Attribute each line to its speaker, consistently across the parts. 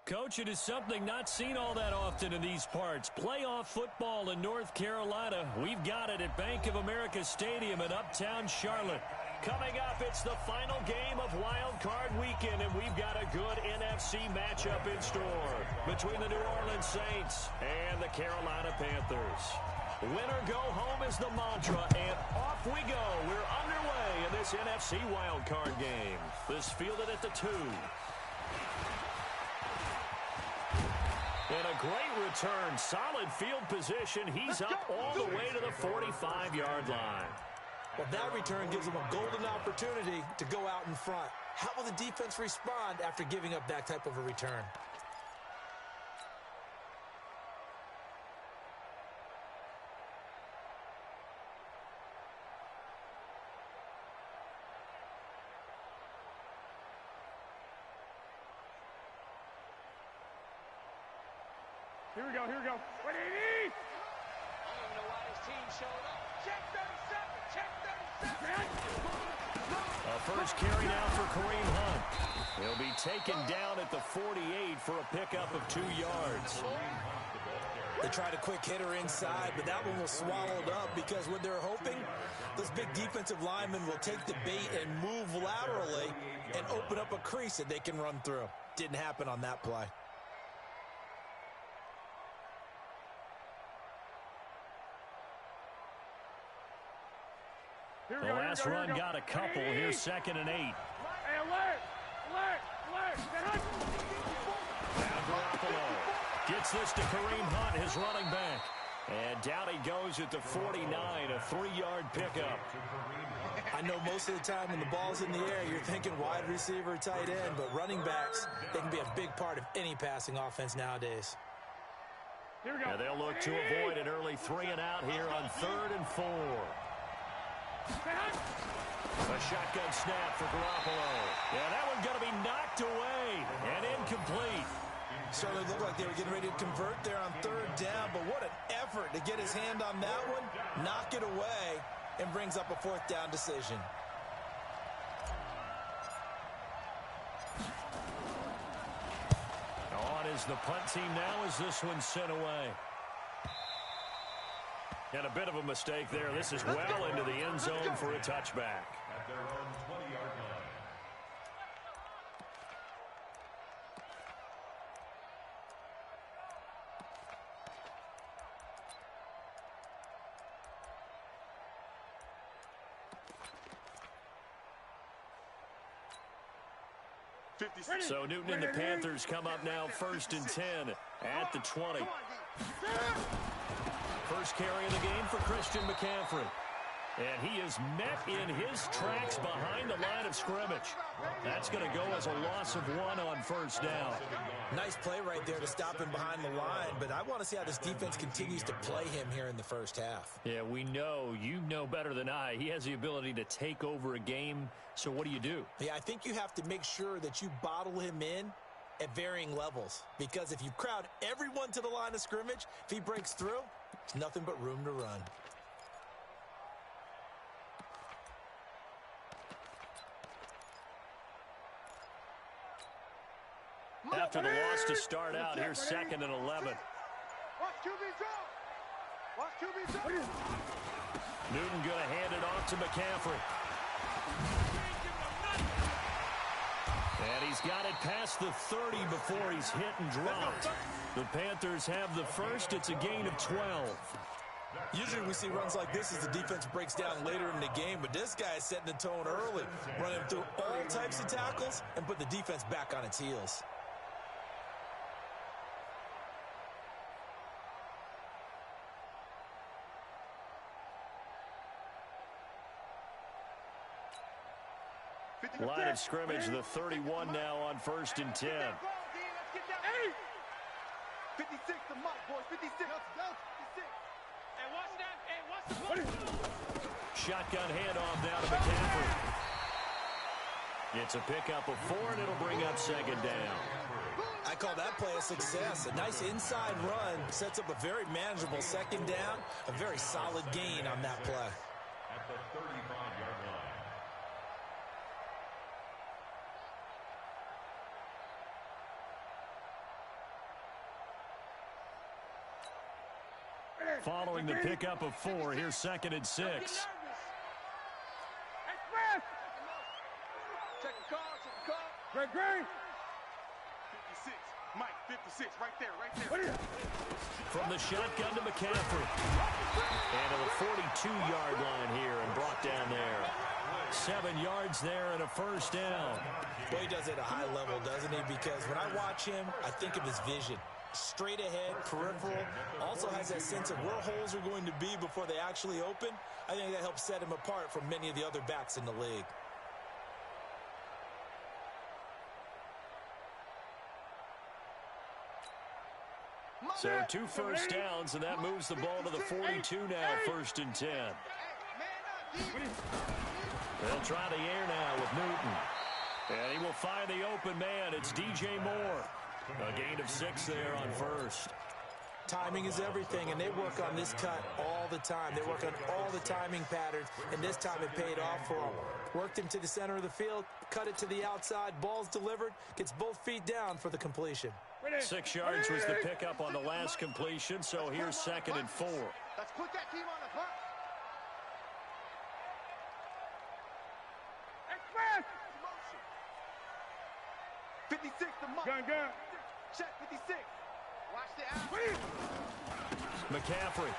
Speaker 1: Coach, it is something not seen all that often in these parts. Playoff football in North Carolina. We've got it at Bank of America Stadium in Uptown Charlotte. Coming up, it's the final game of Wild Card Weekend, and we've got a good NFC matchup in store between the New Orleans Saints and the Carolina Panthers. Win or go home is the mantra, and off we go. We're underway in this NFC Wild Card game. This fielded at the 2. And a great return, solid field position. He's up all the way to the 45-yard line.
Speaker 2: Well, that return gives them a golden opportunity to go out in front. How will the defense respond after giving up that type of a return?
Speaker 3: Here we go, here we go. What do you need? I don't even know why his team showed up. Check 37, check 37.
Speaker 1: A first carry now for Kareem Hunt. He'll be taken down at the 48 for a pickup of 2 yards.
Speaker 2: They tried a quick hitter inside, but that one was swallowed up because what they're hoping, those big defensive linemen will take the bait and move laterally and open up a crease that they can run through. Didn't happen on that play.
Speaker 1: The last run got a couple. Here's 2nd and 8.
Speaker 3: Hey, alert! Alert! Alert!
Speaker 1: Now Garoppolo gets this to Kareem Hunt, his running back. And down he goes at the 49, a 3-yard pickup.
Speaker 2: I know most of the time when the ball's in the air, you're thinking wide receiver, tight end, but running backs, they can be a big part of any passing offense nowadays.
Speaker 3: Here we go.
Speaker 1: Now they'll look to avoid an early 3-and-out here on 3rd and 4. A shotgun snap for Garoppolo. Yeah, that one's going to be knocked away and incomplete.
Speaker 2: Certainly looked like they were getting ready to convert there on 3rd down, but what an effort to get his hand on that one, knock it away, and brings up a 4th down decision.
Speaker 1: On is the punt team now as this one's sent away. And a bit of a mistake there. This is well into the end zone for a touchback.
Speaker 4: At their own 20-yard line.
Speaker 1: So Newton and the Panthers come up now 1st and 10 at the 20. First carry of the game for Christian McCaffrey. And he is met in his tracks behind the line of scrimmage. That's going to go as a loss of 1 on 1st down.
Speaker 2: Nice play right there to stop him behind the line, but I want to see how this defense continues to play him here in the 1st half.
Speaker 1: Yeah, we know. You know better than I. He has the ability to take over a game, so what do you do?
Speaker 2: Yeah, I think you have to make sure that you bottle him in at varying levels, because if you crowd everyone to the line of scrimmage, if he breaks through, it's nothing but room to run.
Speaker 1: After the loss to start out, here's 2nd and 11.
Speaker 3: Watch QB drop. Watch QB drop.
Speaker 1: Newton going to hand it off to McCaffrey. And he's got it past the 30 before he's hit and dropped. The Panthers have the first. It's a gain of 12.
Speaker 2: Usually we see runs like this as the defense breaks down later in the game, but this guy is setting the tone early, running through all types of tackles and put the defense back on its heels.
Speaker 1: Line of scrimmage, the 31 now on 1st and 10.
Speaker 3: 56 to Mike, boys. 56. Hey, watch that. Hey, watch the
Speaker 1: Shotgun handoff now to McCaffrey. It's a pickup of 4, and it'll bring up 2nd down.
Speaker 2: I call that play a success. A nice inside run sets up a very manageable 2nd down. A very solid gain on that play.
Speaker 4: At the 35-yard line.
Speaker 1: following the pickup of 4. Here's 2nd and 6.
Speaker 3: Express. Check the call, check the call. Great. 56. Mike, 56, right there.
Speaker 1: From the shotgun to McCaffrey. And to the 42-yard line here and brought down there. 7 yards there and a first down.
Speaker 2: Well, he does it at a high level, doesn't he? Because when I watch him, I think of his vision. Straight ahead, peripheral. Also has that sense of where holes are going to be before they actually open. I think that helps set him apart from many of the other backs in the league.
Speaker 1: So 2 first downs, and that moves the ball to the 42 now, 1st and 10. They'll try the air now with Newton. And he will find the open man. It's DJ Moore. A gain of 6 there on 1st.
Speaker 2: Timing is everything, and they work on this cut all the time. They work on all the timing patterns, and this time it paid off for them. Worked him to the center of the field, cut it to the outside, ball's delivered, gets both feet down for the completion.
Speaker 1: 6 yards was the pickup on the last completion, so here's 2nd and 4.
Speaker 3: Let's put that team on the bump. Express. 56 the mark. Gun. Check 56. Watch the out.
Speaker 1: McCaffrey.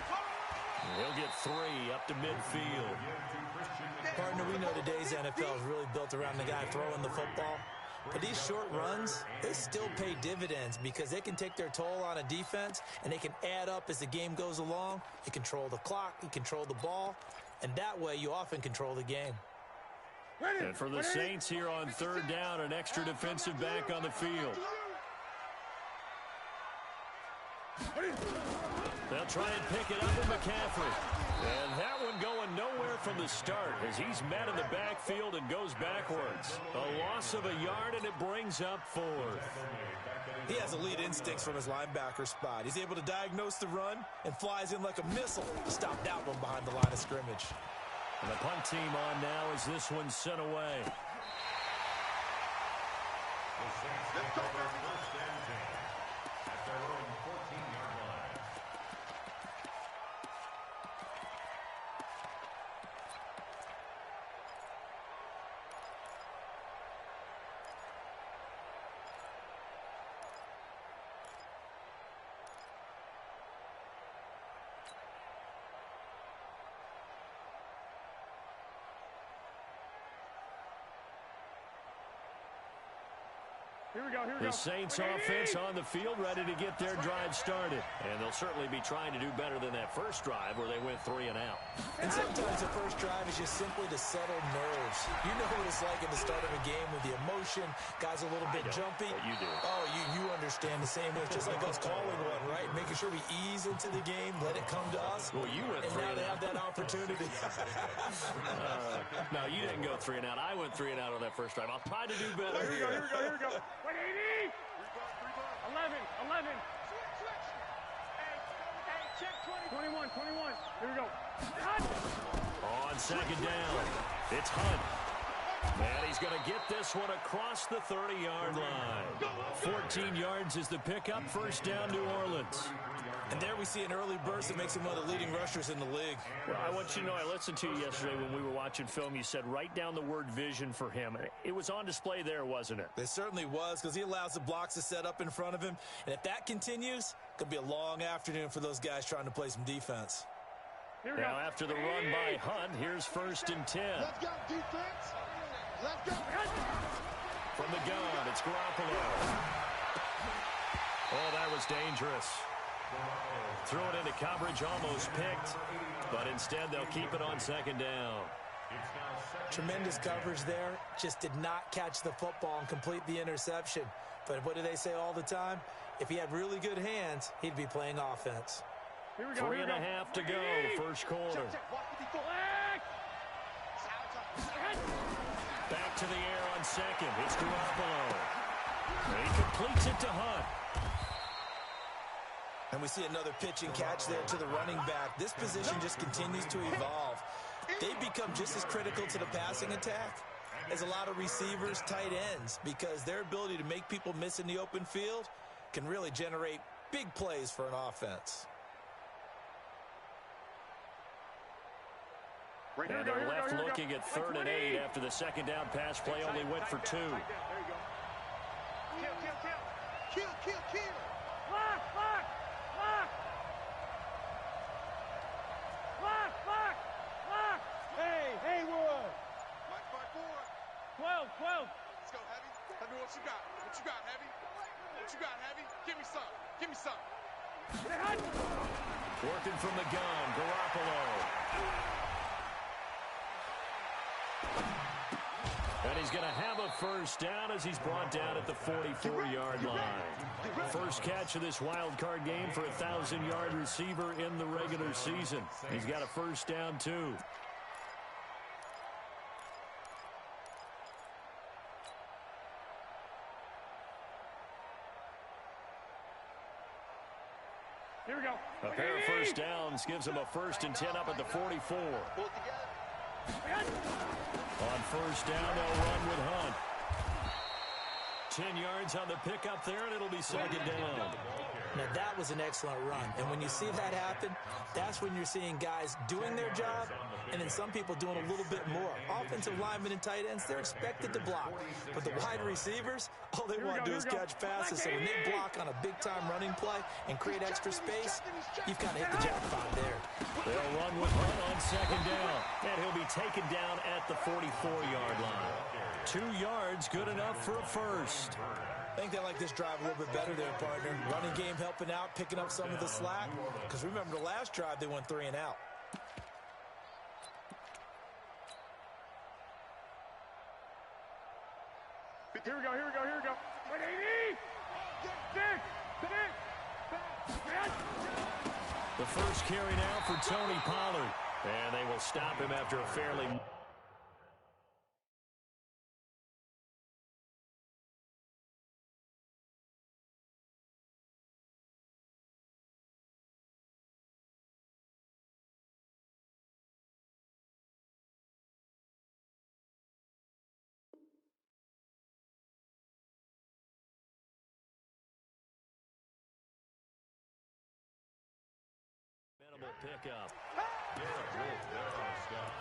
Speaker 1: He'll get 3 up to midfield.
Speaker 2: Partner, we know today's NFL is really built around the guy throwing the football. But these short runs, they still pay dividends because they can take their toll on a defense, and they can add up as the game goes along. You control the clock, you control the ball, and that way you often control the game.
Speaker 1: And for the Saints here on 3rd down, an extra defensive back on the field. They'll try and pick it up with McCaffrey. And that one going nowhere from the start as he's met in the backfield and goes backwards. A loss of a yard, and it brings up 4th.
Speaker 2: He has elite instincts from his linebacker spot. He's able to diagnose the run and flies in like a missile to stop that one behind the line of scrimmage.
Speaker 1: And the punt team on now as this one's sent away.
Speaker 4: Let's go, first and 10 at their own 14-yard line.
Speaker 3: Here we go.
Speaker 1: The Saints offense on the field, ready to get their drive started. And they'll certainly be trying to do better than that first drive where they went 3 and out.
Speaker 2: And sometimes the first drive is just simply to settle nerves. You know what it's like at the start of a game with the emotion, guys a little bit jumpy.
Speaker 1: But you do.
Speaker 2: Oh, you understand the same way. It's just like us calling one, right? Making sure we ease into the game, let it come to us.
Speaker 1: Well, you went 3
Speaker 2: and now
Speaker 1: and
Speaker 2: they
Speaker 1: out.
Speaker 2: have that opportunity.
Speaker 1: No, you didn't go 3 and out. I went 3 and out on that first drive. I'll try to do better
Speaker 3: Here
Speaker 1: here.
Speaker 3: we go. 180. 11. Hey, check 21. Here we go.
Speaker 1: On 2nd down, it's Hunt. And he's going to get this one across the 30-yard line. 14 yards is the pickup. First down, New Orleans.
Speaker 2: And there we see an early burst that makes him one of the leading rushers in the league.
Speaker 1: Well, I want you to know, I listened to you yesterday when we were watching film. You said write down the word vision for him. It was on display there, wasn't it?
Speaker 2: It certainly was, because he allows the blocks to set up in front of him. And if that continues, it's going to be a long afternoon for those guys trying to play some defense.
Speaker 1: Now, after the run by Hunt, here's 1st and 10.
Speaker 3: Let's go, defense. Let's go.
Speaker 1: From the gun, it's Garoppolo. Oh, that was dangerous. Threw it into coverage, almost picked, but instead they'll keep it on 2nd down.
Speaker 2: Tremendous coverage there. Just did not catch the football and complete the interception. But what do they say all the time? If he had really good hands, he'd be playing offense.
Speaker 1: 3.5 to go, first quarter. Back to the air on 2nd. It's Garoppolo. He completes it to Hunt.
Speaker 2: And we see another pitch and catch there to the running back. This position just continues to evolve. They become just as critical to the passing attack as a lot of receivers, tight ends, because their ability to make people miss in the open field can really generate big plays for an offense.
Speaker 1: And they're left looking at 3rd and 8 after the second down pass play only went for 2.
Speaker 3: There you go. Kill. Lock. Hey, Wood.
Speaker 5: Mike forward.
Speaker 3: 12.
Speaker 5: Let's go, Heavy. Heavy, what you got? Heavy? What you got, Heavy? Give me some.
Speaker 1: Working from the gun, Garoppolo. And he's going to have a first down as he's brought down at the 44-yard line. First catch of this wild card game for a 1,000-yard receiver in the regular season. He's got a first down, too.
Speaker 3: Here we go.
Speaker 1: A pair of first downs gives him a 1st and 10 up at the 44. On first down, they'll run with Hunt. 10 yards on the pickup there, and it'll be second down.
Speaker 2: Now, that was an excellent run. And when you see that happen, that's when you're seeing guys doing their job and then some people doing a little bit more. Offensive linemen and tight ends, they're expected to block. But the wide receivers, all they want to do is catch passes. So when they block on a big-time running play and create extra space, you've kind of hit the jackpot there.
Speaker 1: They'll run with Hunt on second down. And he'll be taken down at the 44-yard line. 2 yards, good enough for a first.
Speaker 2: I think they like this drive a little bit better there, partner. Running game helping out, picking up some of the slack. Because remember, the last drive, they went 3 and out.
Speaker 3: Here we go. Wait, 6.
Speaker 1: The first carry now for Tony Pollard. And they will stop him after a fairly... pickup.
Speaker 4: Garrett Wolf there on a stop.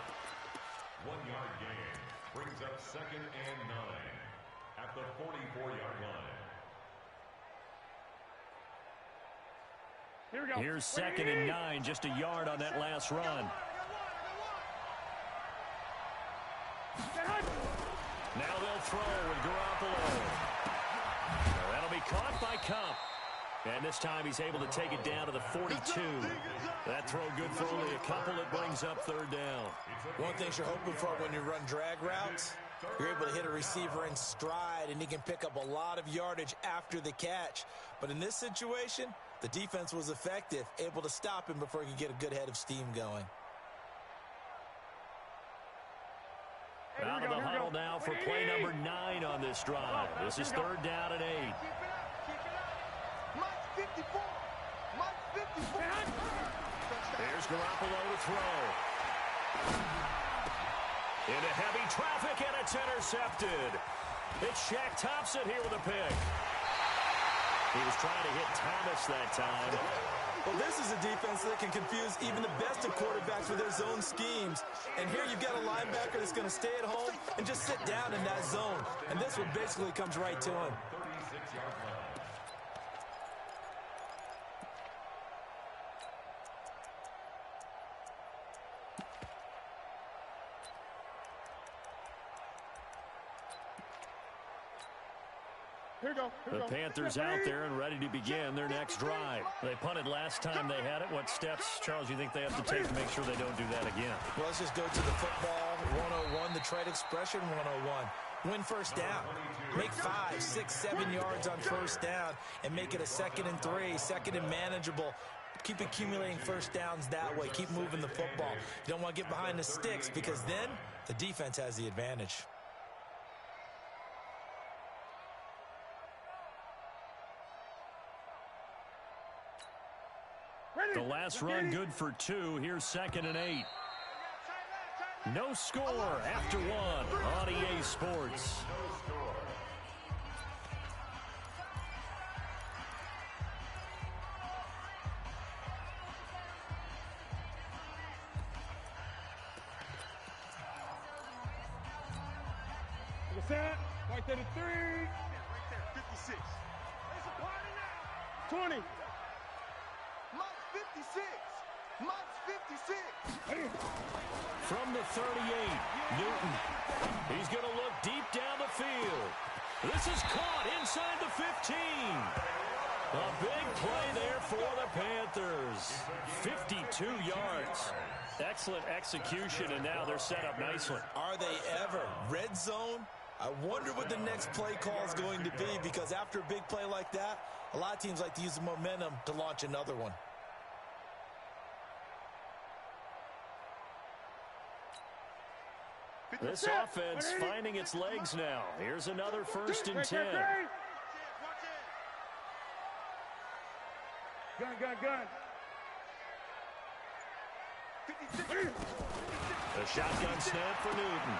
Speaker 4: 1-yard gain brings up 2nd and 9 at the 44-yard line.
Speaker 3: Here we go.
Speaker 1: Here's 2nd and 9, just a yard on that last run. Now they'll throw with Garoppolo. That'll be caught by Cup. And this time he's able to take it down to the 42. That throw good for only a couple. It brings up 3rd down.
Speaker 2: One thing you're hoping for when you run drag routes, you're able to hit a receiver in stride, and he can pick up a lot of yardage after the catch. But in this situation, the defense was effective, able to stop him before he could get a good head of steam going.
Speaker 1: Out of the huddle now for play number 9 on this drive. This is 3rd down and 8. Here's Garoppolo to throw. Into heavy traffic, and it's intercepted. It's Shaq Thompson here with a pick. He was trying to hit Thomas that time.
Speaker 2: Well, this is a defense that can confuse even the best of quarterbacks with their zone schemes. And here you've got a linebacker that's going to stay at home and just sit down in that zone. And this one basically comes right to him.
Speaker 4: 36-yard line.
Speaker 1: The Panthers out there and ready to begin their next drive. They punted last time they had it. What steps, Charles, do you think they have to take to make sure they don't do that again?
Speaker 2: Well, let's just go to the football 101, the trade expression 101. Win first down. Make 5, 6, 7 yards on first down and make it a 2nd and 3, 2nd and manageable. Keep accumulating first downs that way. Keep moving the football. You don't want to get behind the sticks because then the defense has the advantage.
Speaker 1: The last run good for 2. Here's 2nd and 8. No score after 1 on EA Sports.
Speaker 3: set. Right there to 3.
Speaker 5: Right there, 56.
Speaker 3: It's a party now. 20.
Speaker 5: Mike's 56. Mike's 56.
Speaker 1: From the 38, Newton. He's going to look deep down the field. This is caught inside the 15. A big play there for the Panthers. 52 yards. Excellent execution, and now they're set up nicely.
Speaker 2: Are they ever? Red zone? I wonder what the next play call is going to be, because after a big play like that, a lot of teams like to use the momentum to launch another one.
Speaker 1: This offense finding its legs now. Here's another 1st and 10.
Speaker 3: Gun, gun, gun.
Speaker 1: The shotgun snap for Newton.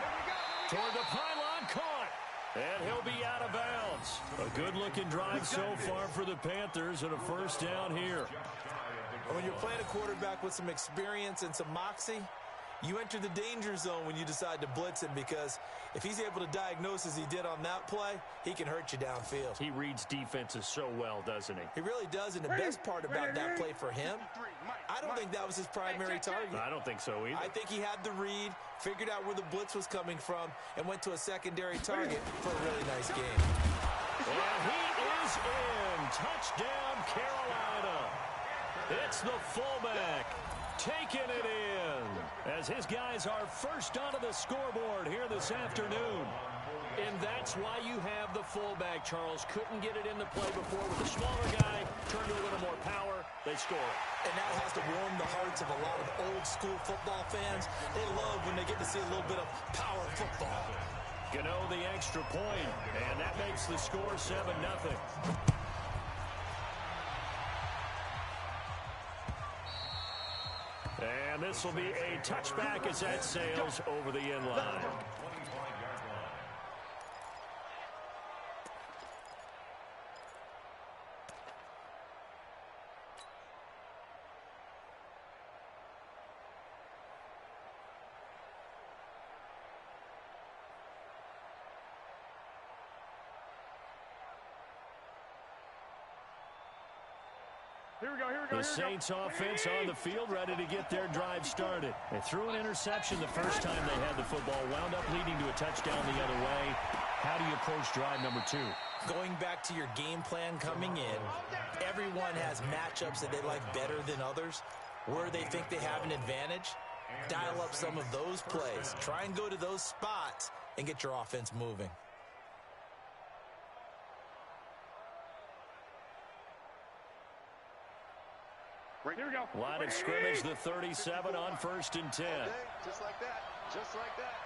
Speaker 1: Toward the pylon, caught. And he'll be out of bounds. A good-looking drive so far for the Panthers, and a 1st down here.
Speaker 2: When you're playing a quarterback with some experience and some moxie, you enter the danger zone when you decide to blitz him, because if he's able to diagnose as he did on that play, he can hurt you downfield.
Speaker 1: He reads defenses so well, doesn't he?
Speaker 2: He really does, and the best part about that play for him, I don't think that was his primary target.
Speaker 1: I don't think so either.
Speaker 2: I think he had the read, figured out where the blitz was coming from, and went to a secondary target for a really nice game.
Speaker 1: And he is in. Touchdown, Carolina. It's the fullback taking it in, as his guys are first onto the scoreboard here this afternoon. And that's why you have the fullback, Charles. Couldn't get it in the play before with the smaller guy. Turned to a little more power. They score.
Speaker 2: And that has to warm the hearts of a lot of old-school football fans. They love when they get to see a little bit of power football.
Speaker 1: Gano the extra point, and that makes the score 7-0. And this will be a touchback as that sails over the end line.
Speaker 3: Here we go, here we go,
Speaker 1: The Saints offense on the field, ready to get their drive started. They threw an interception the first time they had the football, wound up leading to a touchdown the other way. How do you approach drive number 2?
Speaker 2: Going back to your game plan coming in, everyone has matchups that they like better than others. Where they think they have an advantage, dial up some of those plays. Try and go to those spots and get your offense moving.
Speaker 3: Here we go.
Speaker 1: Line of scrimmage, the 37 on 1st and 10.
Speaker 5: Just like that. Just like that.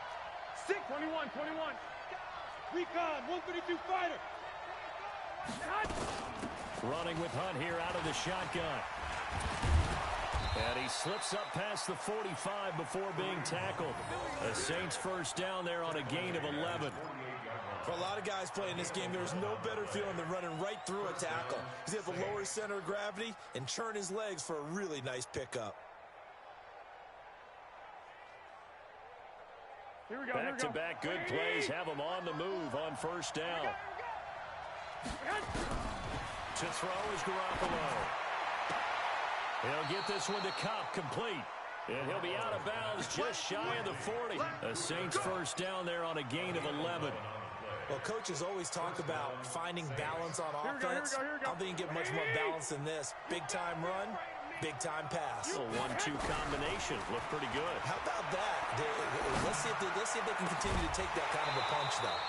Speaker 3: 6, 21, 21. Recon, 132 fighter.
Speaker 1: Running with Hunt here out of the shotgun. And he slips up past the 45 before being tackled. The Saints 1st down there on a gain of 11.
Speaker 2: For a lot of guys playing this game, there's no better feeling than running right through a tackle. He's able to lower his center of gravity and churn his legs for a really nice pickup.
Speaker 3: Here we go,
Speaker 1: Back-to-back good plays have them on the move on 1st down. To throw is Garoppolo. He'll get this one to Cobb, complete. And he'll be out of bounds just shy of the 40. The Saints 1st down there on a gain of 11.
Speaker 2: Well, coaches always talk about finding balance on offense. I don't think you get much more balance than this. Big-time run, big-time pass.
Speaker 1: A 1-2 combination. Looked pretty good.
Speaker 2: How about that? Let's see if they can continue to take that kind of a punch, though.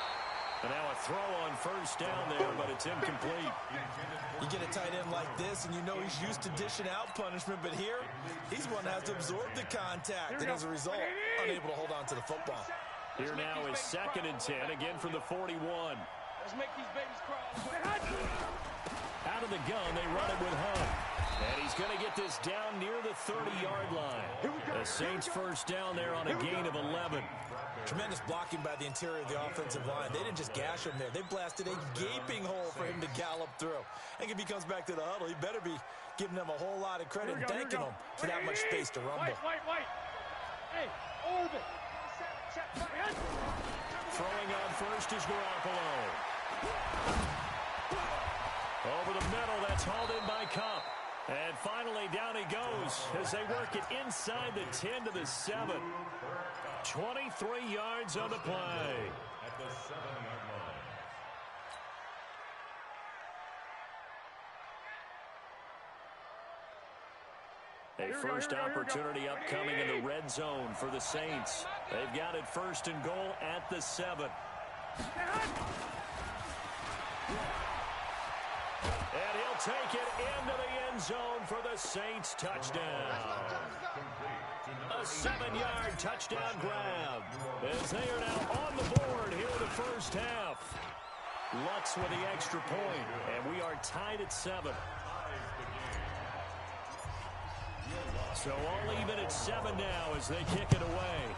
Speaker 1: And now a throw on 1st down there, but it's incomplete.
Speaker 2: You get a tight end like this, and you know he's used to dishing out punishment, but here, he's one that has to absorb the contact, and as a result, unable to hold on to the football.
Speaker 1: Here now is 2nd and 10, again from the 41.
Speaker 3: Let's make these babies crawl.
Speaker 1: Out of the gun, they run it with Hunt. And he's going to get this down near the 30-yard line. The Saints 1st down there on a gain of 11.
Speaker 2: Tremendous blocking by the interior of the offensive line. They didn't just gash him there. They blasted a gaping hole for him to gallop through. I think if he comes back to the huddle, he better be giving them a whole lot of credit and thanking them for that much space to rumble.
Speaker 3: White. Hey, orbit.
Speaker 1: Throwing on first is Garoppolo. Over the middle, that's hauled in by Cup. And finally, down he goes as they work it inside the 10 to the 7. 23 yards on the play.
Speaker 4: At the 7-yard line.
Speaker 1: A first opportunity upcoming in the red zone for the Saints. They've got it first and goal at the 7. And he'll take it into the end zone for the Saints touchdown. A 7-yard touchdown grab as they are now on the board here in the first half. Lutz with the extra point, and we are tied at 7. So all even at 7 now as they kick it away.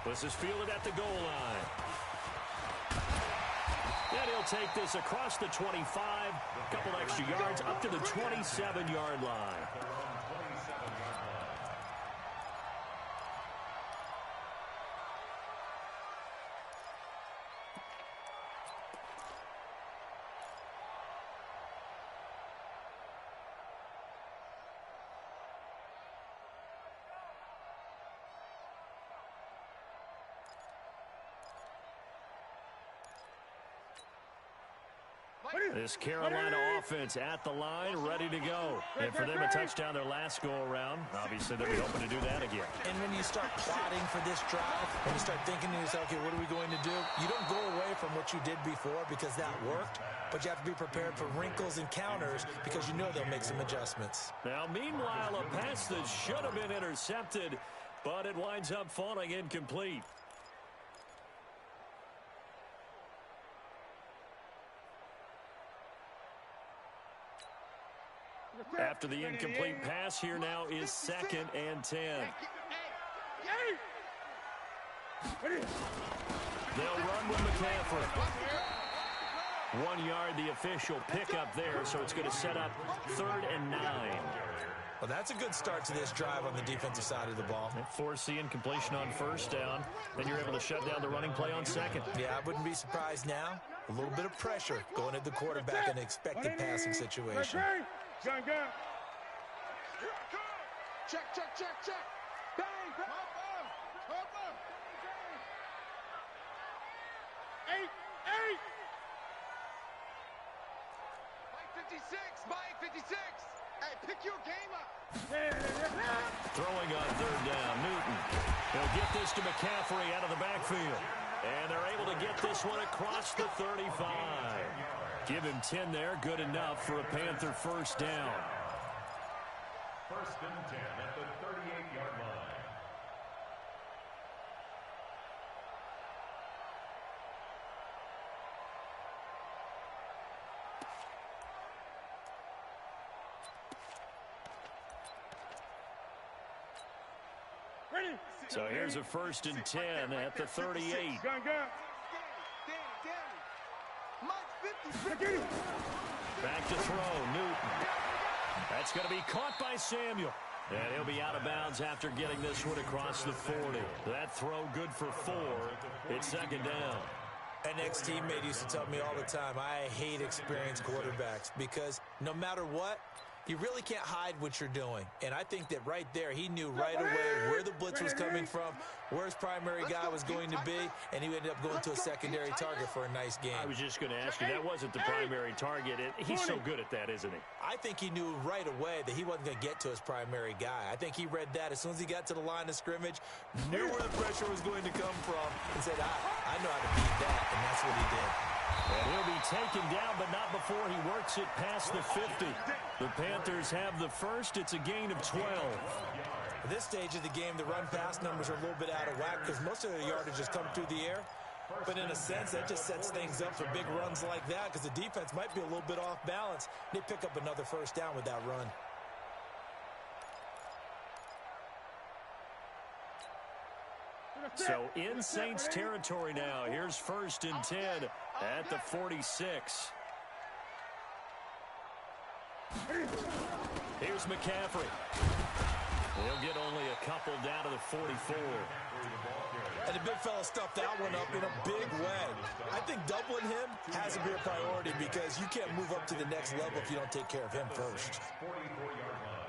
Speaker 1: This is fielded at the goal line. And he'll take this across the 25, a couple extra yards up to the 27-yard line. This Carolina offense at the line, ready to go. And for them to touch down their last go-around, obviously they'll be hoping to do that again.
Speaker 2: And when you start plotting for this drive, when you start thinking to yourself, okay, what are we going to do? You don't go away from what you did before because that worked, but you have to be prepared for wrinkles and counters because you know they'll make some adjustments.
Speaker 1: Now, meanwhile, a pass that should have been intercepted, but it winds up falling incomplete. After the incomplete pass, here now is 2nd and 10. They'll run with McCaffrey. 1 yard, the official pickup there, so it's going to set up 3rd and 9.
Speaker 2: Well, that's a good start to this drive on the defensive side of the ball.
Speaker 1: Force the incompletion on first down, then you're able to shut down the running play on 2nd.
Speaker 2: Yeah, I wouldn't be surprised now. A little bit of pressure going at the quarterback in an expected passing situation.
Speaker 3: Gun.
Speaker 5: Check. Bang. Hopper. 8. Mike 56. Hey, pick your game up.
Speaker 1: Throwing on 3rd down, Newton. They'll get this to McCaffrey out of the backfield. And they're able to get this one across the 35. Give him 10 there, good enough for a Panther first down.
Speaker 4: 1st and 10 at the 38-yard line.
Speaker 1: So here's a 1st and 10 at the 38.
Speaker 3: Gun.
Speaker 1: Back to throw, Newton. That's going to be caught by Samuel. And he'll be out of bounds after getting this one across the 40. That throw good for 4. It's 2nd down.
Speaker 2: An ex-teammate used to tell me all the time, I hate experienced quarterbacks because no matter what, you really can't hide what you're doing. And I think that right there, he knew right away where the blitz was coming from, where his primary guy was going to be, and he ended up going to a secondary target for a nice game.
Speaker 1: I was just going to ask you, that wasn't the primary target. He's so good at that, isn't he?
Speaker 2: I think he knew right away that he wasn't going to get to his primary guy. I think he read that as soon as he got to the line of scrimmage, knew where the pressure was going to come from, and said, I know how to beat that, and that's what he did.
Speaker 1: And he'll be taken down, but not before he works it past the 50. The Panthers have the first. It's a gain of 12.
Speaker 2: At this stage of the game, the run-pass numbers are a little bit out of whack because most of the yardage has come through the air. But in a sense, that just sets things up for big runs like that because the defense might be a little bit off balance. They pick up another first down with that run.
Speaker 1: So in Saints territory now. Here's 1st and 10 at the 46. Here's McCaffrey. He'll get only a couple down to the 44.
Speaker 2: And the big fella stuffed that one up in a big way. I think doubling him has to be a priority because you can't move up to the next level if you don't take care of him first.
Speaker 4: 44-yard line.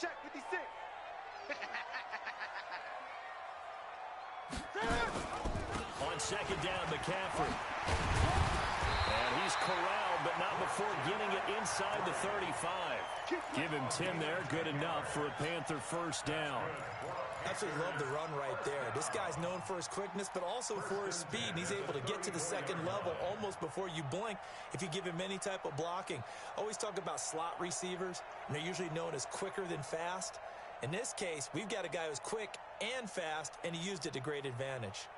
Speaker 3: Check 56.
Speaker 1: On second down, McCaffrey. And he's corralled, but not before getting it inside the 35. Give him 10 there, good enough for a Panther first down.
Speaker 2: Absolutely love the run right there. This guy's known for his quickness, but also for his speed. And he's able to get to the second level almost before you blink if you give him any type of blocking. Always talk about slot receivers, and they're usually known as quicker than fast. In this case, we've got a guy who's quick and fast, and he used it to great advantage.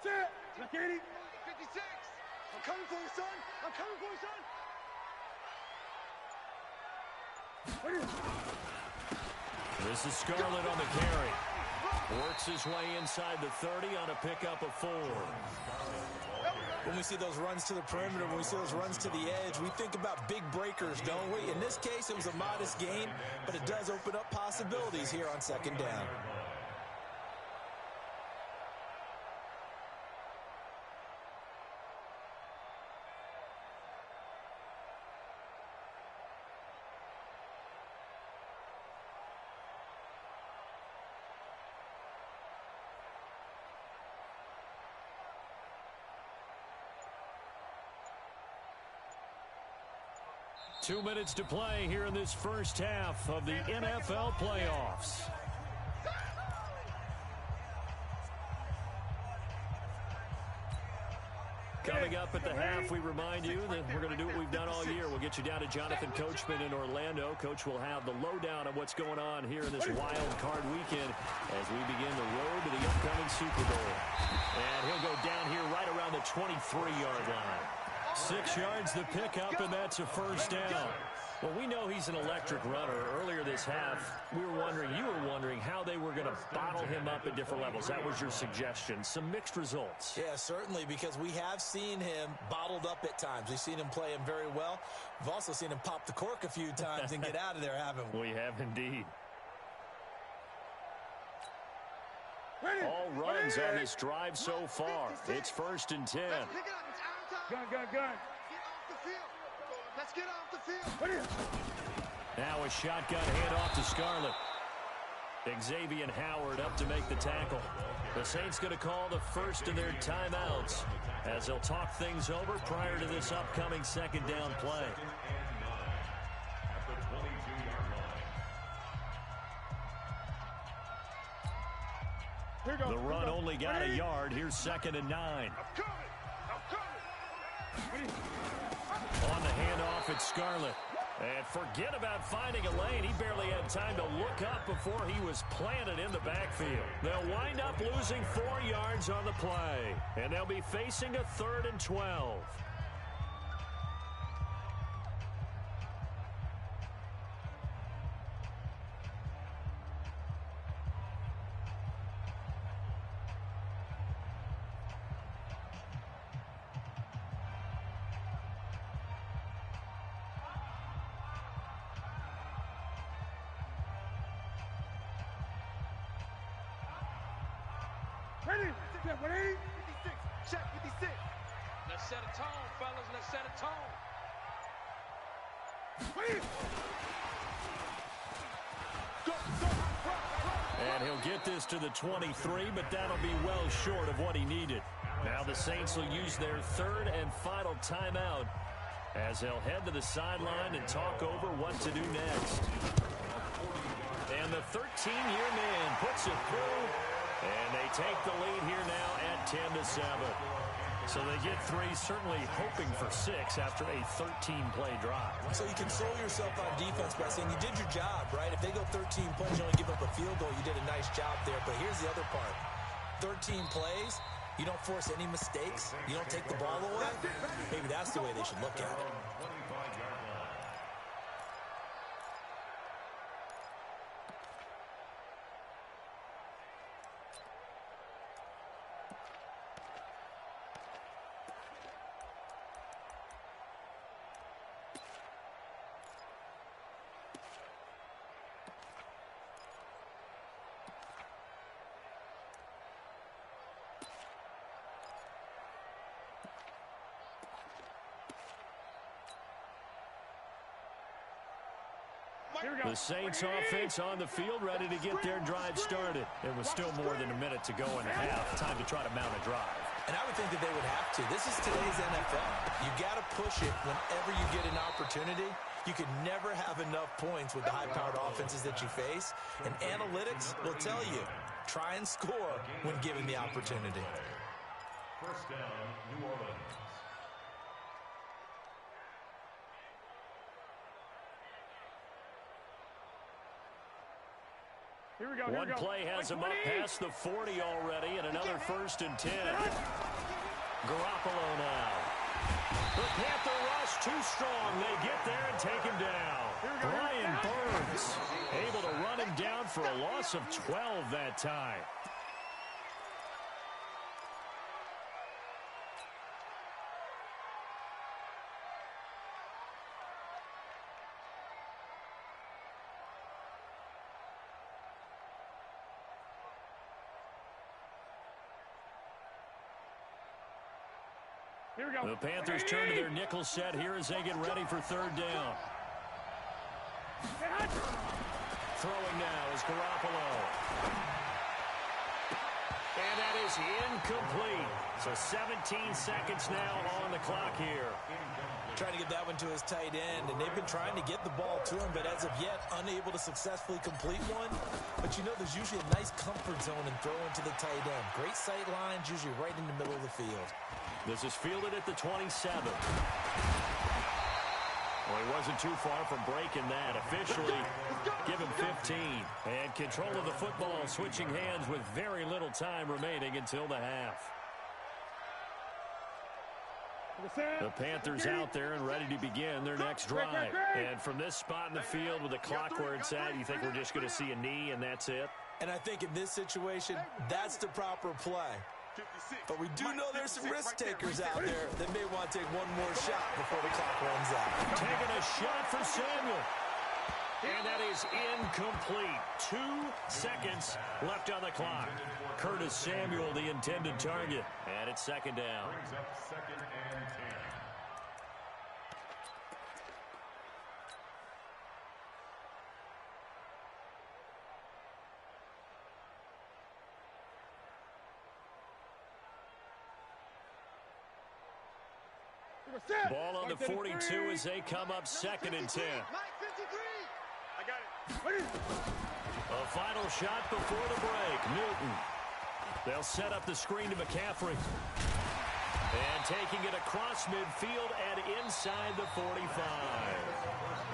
Speaker 3: Set. Look at him. 56. I'm coming for you, son. I'm coming for you, son.
Speaker 1: This is Scarlett on the carry. Works his way inside the 30 on a pickup of 4.
Speaker 2: When we see those runs to the perimeter, when we see those runs to the edge, we think about big breakers, don't we? In this case, it was a modest gain, but it does open up possibilities here on second down.
Speaker 1: Two minutes to play here in this first half of the NFL playoffs. Coming up at the half, we remind you that we're going to do what we've done all year. We'll get you down to Jonathan Coachman in Orlando. Coach will have the lowdown on what's going on here in this wild card weekend as we begin the road to the upcoming Super Bowl. And he'll go down here right around the 23-yard line. 6 yards the pickup, and that's a first down. Well, we know he's an electric runner. Earlier this half, you were wondering how they were going to bottle him up at different levels. That was your suggestion. Some mixed results.
Speaker 2: Yeah, certainly, because we have seen him bottled up at times. We've seen him play him very well. We've also seen him pop the cork a few times and get out of there, haven't we?
Speaker 1: We have indeed. All runs on this drive so far. It's first and 10.
Speaker 3: Gun. Get off the field. Let's get off the field.
Speaker 1: Now a shotgun handoff to Scarlett. Xavier Howard up to make the tackle. The Saints going to call the first of their timeouts as they'll talk things over prior to this upcoming second down play. The run only got a yard. Here's second and 9. On the handoff, it's Scarlett. And forget about finding a lane. He barely had time to look up before he was planted in the backfield. They'll wind up losing 4 yards on the play. And they'll be facing a 3rd and 12.
Speaker 3: Ready? 56. Check 56.
Speaker 5: Let's set a tone, fellas. Let's set a tone.
Speaker 1: And he'll get this to the 23, but that'll be well short of what he needed. Now the Saints will use their 3rd and final timeout as they'll head to the sideline and talk over what to do next. And the 13-year man puts it through, and they take the lead here now at 10-7. So they get 3, certainly hoping for 6 after a 13-play drive.
Speaker 2: So you console yourself on defense by saying you did your job, right? If they go 13 plays, you only give up a field goal, you did did a nice job there, but here's the other part. 13 plays, you don't force any mistakes, you don't take the ball away. Maybe that's the way they should look at it.
Speaker 1: The Saints offense on the field, ready to get their drive started. It was still more than a minute to go in the half. Time to try to mount a drive.
Speaker 2: And I would think that they would have to. This is today's NFL. You got to push it whenever you get an opportunity. You can never have enough points with the high-powered offenses that you face. And analytics will tell you, try and score when given the opportunity.
Speaker 4: First down, New Orleans.
Speaker 1: One play has him up past the 40 already, and another 1st and 10. Garoppolo now. The Panther rush too strong. They get there and take him down. Brian Burns able to run him down for a loss of 12 that time. The Panthers turn to their nickel set here as they get ready for 3rd down. Throwing now is Garoppolo. And that is incomplete. So 17 seconds now on the clock here.
Speaker 2: Trying to get that one to his tight end, and they've been trying to get the ball to him, but as of yet, unable to successfully complete one. But you know there's usually a nice comfort zone in throwing to the tight end. Great sight lines, usually right in the middle of the field.
Speaker 1: This is fielded at the 27. Well, he wasn't too far from breaking that. Officially, give him 15. And control of the football, switching hands with very little time remaining until the half. The Panthers out there and ready to begin their next drive. And from this spot in the field with the clock where it's at, you think we're just going to see a knee and that's it?
Speaker 2: And I think in this situation, that's the proper play. But we do know there's some risk takers out there that may want to take one more shot before the clock runs out.
Speaker 1: Taking a shot for Samuel. And that is incomplete. 2 seconds left on the clock. Curtis Samuel, the intended target. And it's 2nd down.
Speaker 4: Brings up 2nd and 10.
Speaker 1: Ball on the 42 as they come up 2nd and 10.
Speaker 3: I got it.
Speaker 1: A final shot before the break. Newton. They'll set up the screen to McCaffrey. And taking it across midfield and inside the 45.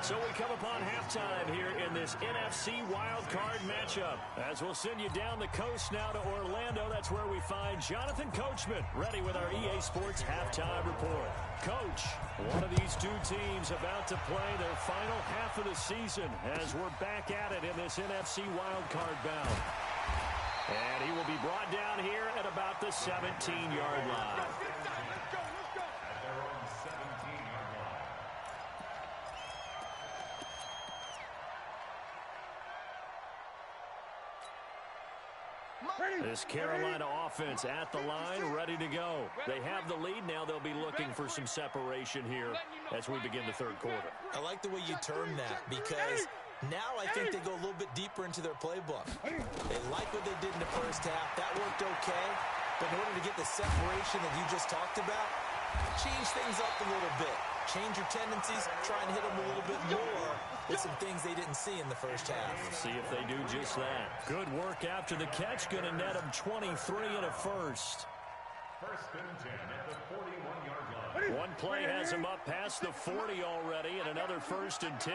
Speaker 1: So we come upon halftime here in this NFC wildcard matchup. As we'll send you down the coast now to Orlando. That's where we find Jonathan Coachman ready with our EA Sports halftime report. Coach, one of these two teams about to play their final half of the season as we're back at it in this NFC wildcard bout. And he will be brought down here at about the 17-yard line.
Speaker 4: At their own 17-yard line.
Speaker 1: This Carolina offense at the line, ready to go. They have the lead. Now they'll be looking for some separation here as we begin the 3rd quarter.
Speaker 2: I like the way you term that because now I think they go a little bit deeper into their playbook. They like what they did in the first half. That worked okay. But in order to get the separation that you just talked about, change things up a little bit. Change your tendencies, try and hit them a little bit more with some things they didn't see in the first half.
Speaker 1: See if they do just that. Good work after the catch. Going to net them 23 and a first.
Speaker 4: 1st and 10 at the 41-yard line.
Speaker 1: One play has him up past the 40 already, and another 1st and 10.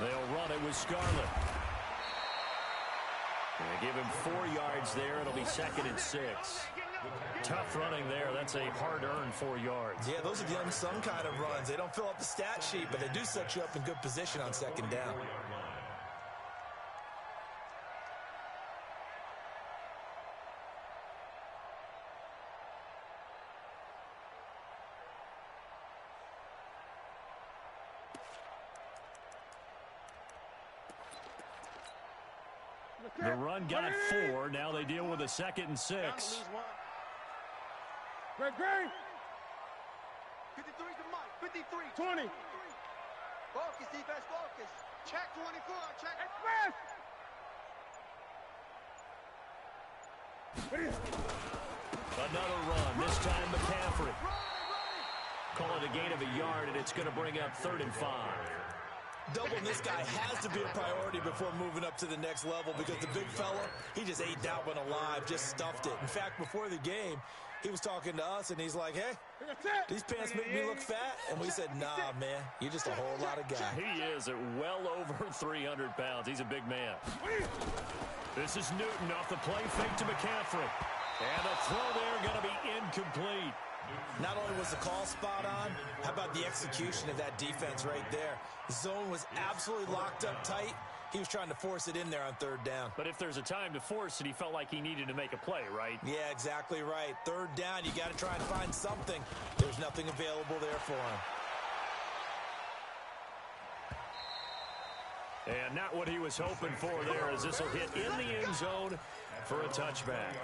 Speaker 1: They'll run it with Scarlett. They give him 4 yards there. It'll be 2nd and 6. Tough running there. That's a hard-earned 4 yards.
Speaker 2: Yeah, those are the unsung kind of runs. They don't fill up the stat sheet, but they do set you up in good position on 2nd down.
Speaker 1: The run got 4. Now they deal with a 2nd and 6.
Speaker 3: Great, great.
Speaker 5: 53 to Mike. 53.
Speaker 3: 20.
Speaker 5: Focus, defense, focus. Check 24. Check.
Speaker 3: Express.
Speaker 1: Another run. This time McCaffrey. Call it a gain of a yard, and it's going to bring up 3rd and 5.
Speaker 2: Doubling this guy has to be a priority before moving up to the next level because the big fella, he just ate that one alive, just stuffed it. In fact, before the game, he was talking to us, and he's like, hey, these pants make me look fat. And we said, nah, man, you're just a whole lot of guy.
Speaker 1: He is at well over 300 pounds. He's a big man. This is Newton off the play fake to McCaffrey. And the throw there going to be incomplete.
Speaker 2: Not only was the call spot on, how about the execution of that defense right there? The zone was absolutely locked up tight. He was trying to force it in there on 3rd down.
Speaker 1: But if there's a time to force it, he felt like he needed to make a play, right?
Speaker 2: Yeah, exactly right. 3rd down, you got to try and find something. There's nothing available there for him.
Speaker 1: And not what he was hoping for there, as this will hit in the end zone for a touchback.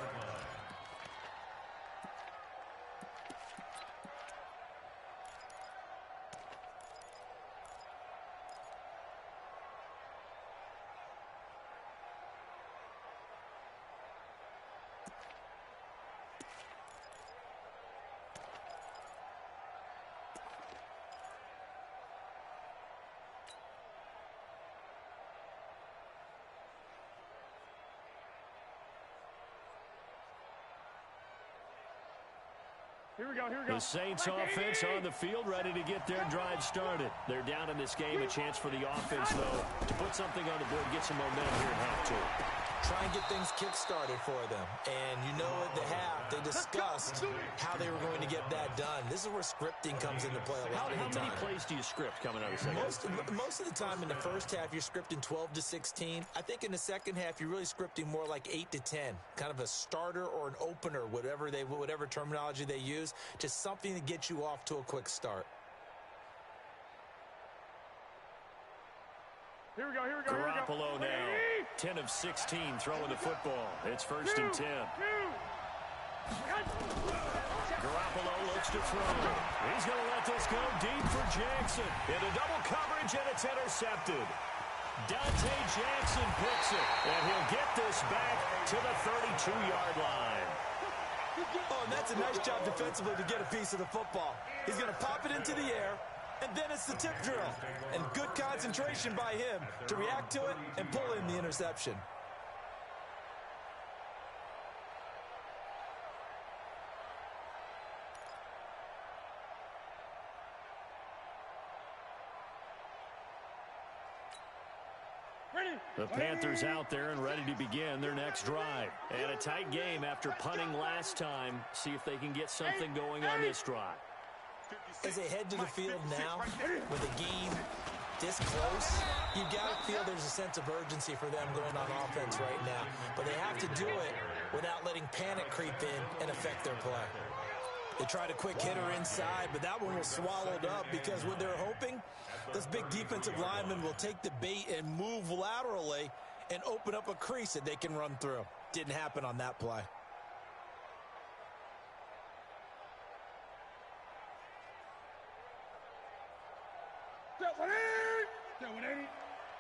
Speaker 3: Here we go, here we go.
Speaker 1: The Saints offense on the field, ready to get their drive started. They're down in this game. A chance for the offense, though, to put something on the board, get some momentum here at half 2.
Speaker 2: Try and get things kick-started for them. And you know at the half, they discussed how they were going to get that done. This is where scripting comes into play a lot of the time.
Speaker 1: How many plays do you script coming out of the second half?
Speaker 2: Most of the time in the first half, you're scripting 12 to 16. I think in the second half, you're really scripting more like 8 to 10. Kind of a starter or an opener, whatever terminology they use. Just something to get you off to a quick start.
Speaker 3: Here we go, here we go,
Speaker 1: Garoppolo now, 10 of 16 throwing the football. It's 1st and 10. Garoppolo looks to throw. He's going to let this go deep for Jackson. Into double coverage, and it's intercepted. Dante Jackson picks it, and he'll get this back to the 32-yard line.
Speaker 2: Oh, and that's a nice job defensively to get a piece of the football. He's going to pop it into the air, and then it's the tip drill. And good concentration by him to react to it and pull in the interception.
Speaker 1: The Panthers out there and ready to begin their next drive. And a tight game after punting last time. See if they can get something going on this drive.
Speaker 2: As they head to the field now, with the game this close, you've got to feel there's a sense of urgency for them going on offense right now. But they have to do it without letting panic creep in and affect their play. They tried a quick hitter inside, but that one was swallowed up because what they're hoping, this big defensive lineman will take the bait and move laterally and open up a crease that they can run through. Didn't happen on that play.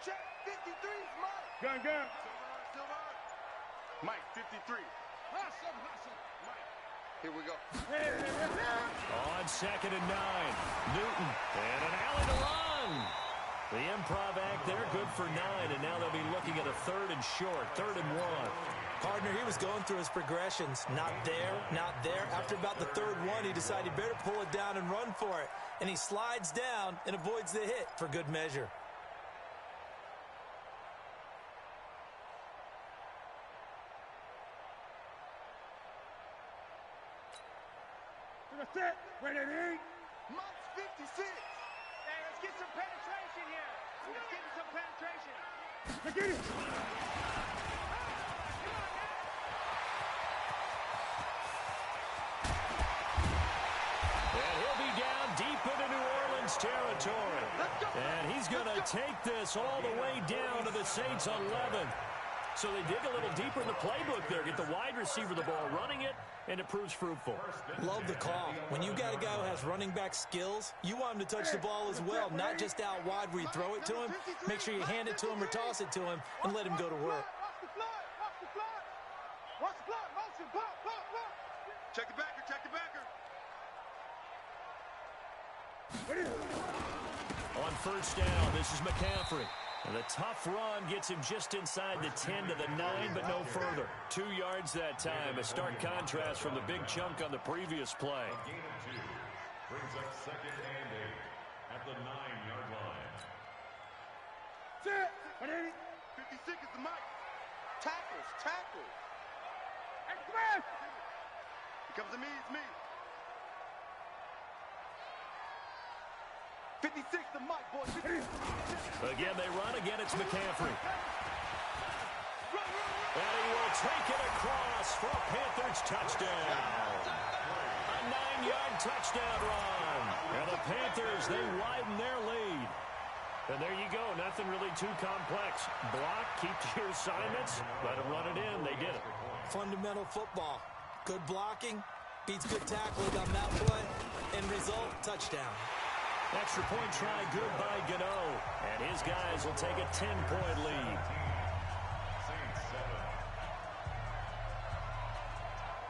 Speaker 5: Check 53, Mike.
Speaker 3: Gun.
Speaker 5: Silver. Mike, 53.
Speaker 3: Hustle.
Speaker 5: Mike. Here we go.
Speaker 1: On 2nd and 9, Newton, and an alley to run. The improv act there, good for 9, and now they'll be looking at a 3rd and short, 3rd and 1.
Speaker 2: Partner, he was going through his progressions. Not there, not there. After about the 3rd one, he decided he better pull it down and run for it. And he slides down and avoids the hit for good measure.
Speaker 3: That's it. Ready?
Speaker 5: Mike's 56.
Speaker 3: Hey, let's get some penetration here. Let's get some penetration. Let's get it.
Speaker 1: And he'll be down deep into New Orleans territory. And he's going to take this all the way down to the Saints 11. So they dig a little deeper in the playbook there, get the wide receiver the ball, running it, and it proves fruitful.
Speaker 2: Love the call. When you got a guy who has running back skills, you want him to touch the ball as well, not just out wide where you throw it to him. Make sure you hand it to him or toss it to him and let him go to work.
Speaker 3: Watch the flood. Watch the flood. Watch the flood. Motion. Block.
Speaker 5: Check the backer. Check the backer.
Speaker 1: On 1st down, this is McCaffrey. And the tough run gets him just inside the 10 to the 9, but no further. 2 yards that time, a stark contrast from the big chunk on the previous play.
Speaker 4: A gain of 2 brings up 2nd and 8 at the 9-yard line.
Speaker 3: Sit. Ready?
Speaker 5: 56 is the mic. Tackles.
Speaker 3: Express.
Speaker 5: It comes to me, it's me. 56 the mic, boys.
Speaker 1: Again, they run. Again, it's McCaffrey. And he will take it across for a Panthers touchdown. A 9-yard touchdown run. And the Panthers, they widen their lead. And there you go. Nothing really too complex. Block, keep to your assignments, let them run it in. They did it.
Speaker 2: Fundamental football. Good blocking, beats good tackling on that play, and result, touchdown.
Speaker 1: Extra point try good by Gano. And his guys will take a 10-point lead.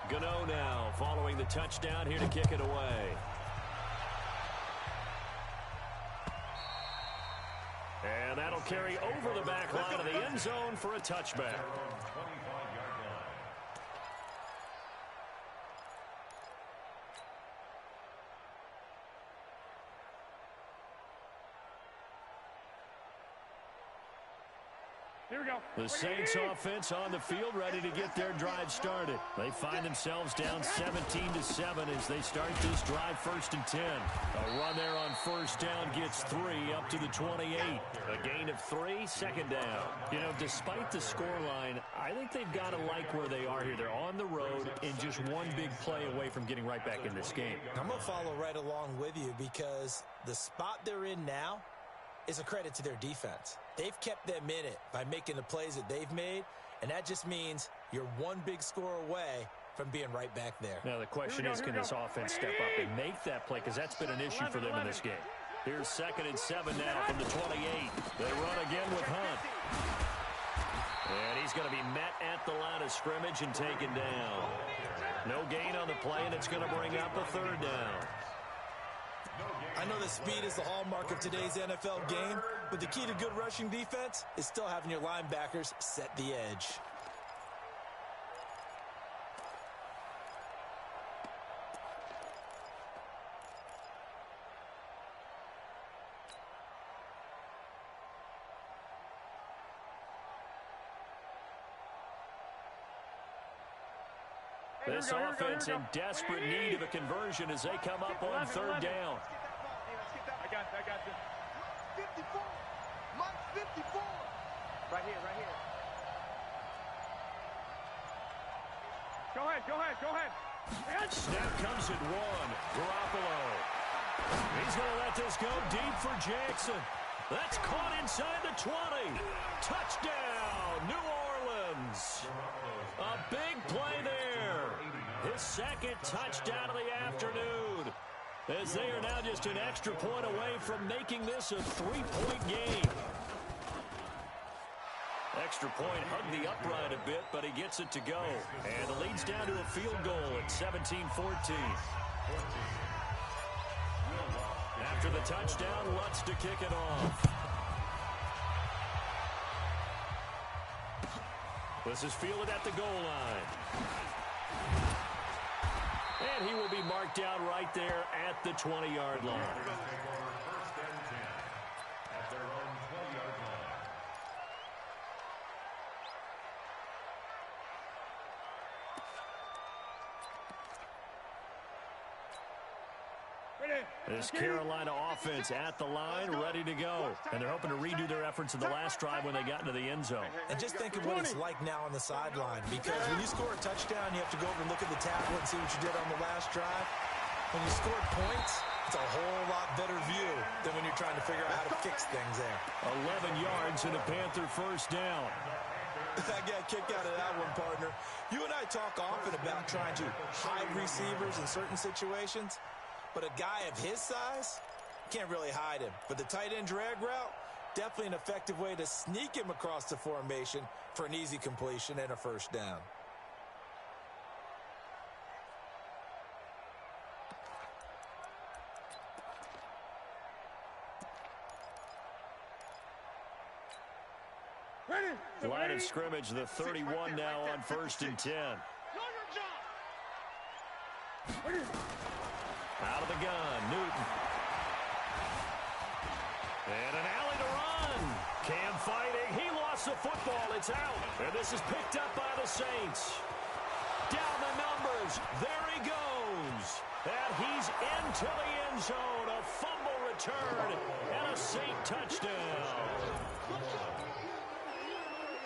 Speaker 1: Gano now following the touchdown here to kick it away. And that'll carry over the back line of the end zone for a touchback.
Speaker 3: Here we go.
Speaker 1: The Saints offense on the field, ready to get their drive started. They find themselves down 17-7 as they start this drive 1st and 10. A run there on 1st down gets 3 up to the 28. A gain of 3, 2nd down. You know, despite the scoreline, I think they've got to like where they are here. They're on the road and just one big play away from getting right back in this game.
Speaker 2: I'm going to follow right along with you because the spot they're in now is a credit to their defense. They've kept them in it by making the plays that they've made, and that just means you're one big score away from being right back there.
Speaker 1: Now the question is, can this offense step up and make that play? Because that's been an issue for them in this game. Here's 2nd and 7 now from the 28. They run again with Hunt. And he's going to be met at the line of scrimmage and taken down. No gain on the play, and it's going to bring up a 3rd down.
Speaker 2: I know that speed is the hallmark of today's NFL game, but the key to good rushing defense is still having your linebackers set the edge.
Speaker 1: This offense in desperate need of a conversion as they come up on 3rd down.
Speaker 3: I got this.
Speaker 5: 54. Mike's 54.
Speaker 3: Right here. Go ahead.
Speaker 1: Snap comes at 1. Garoppolo. He's going to let this go deep for Jackson. That's caught inside the 20. Touchdown, New Orleans. A big play there. His 2nd touchdown of the afternoon. As they are now just an extra point away from making this a 3-point game. Extra point hugged the upright a bit, but he gets it to go. And the lead's down to a field goal at 17-14. After the touchdown, Lutz to kick it off. This is fielded at the goal line. And he will be marked down right there at the 20-yard line.
Speaker 4: First and 10 at their own 20-yard line.
Speaker 1: This Carolina offense at the line, ready to go. And they're hoping to redo their efforts in the last drive when they got into the end zone.
Speaker 2: And just think of what it's like now on the sideline, because when you score a touchdown, you have to go over and look at the tablet and see what you did on the last drive. When you score points, it's a whole lot better view than when you're trying to figure out how to fix things there.
Speaker 1: 11 yards and a Panther first down.
Speaker 2: I got a kick out of that one, partner. You and I talk often about trying to hide receivers in certain situations. But a guy of his size, can't really hide him. But the tight end drag route, definitely an effective way to sneak him across the formation for an easy completion and a first down.
Speaker 1: Line of scrimmage, the 31 now on 1st and 10. Out of the gun, Newton. And an alley to run. Cam fighting. He lost the football. It's out. And this is picked up by the Saints. Down the numbers. There he goes. And he's into the end zone. A fumble return and a Saint touchdown.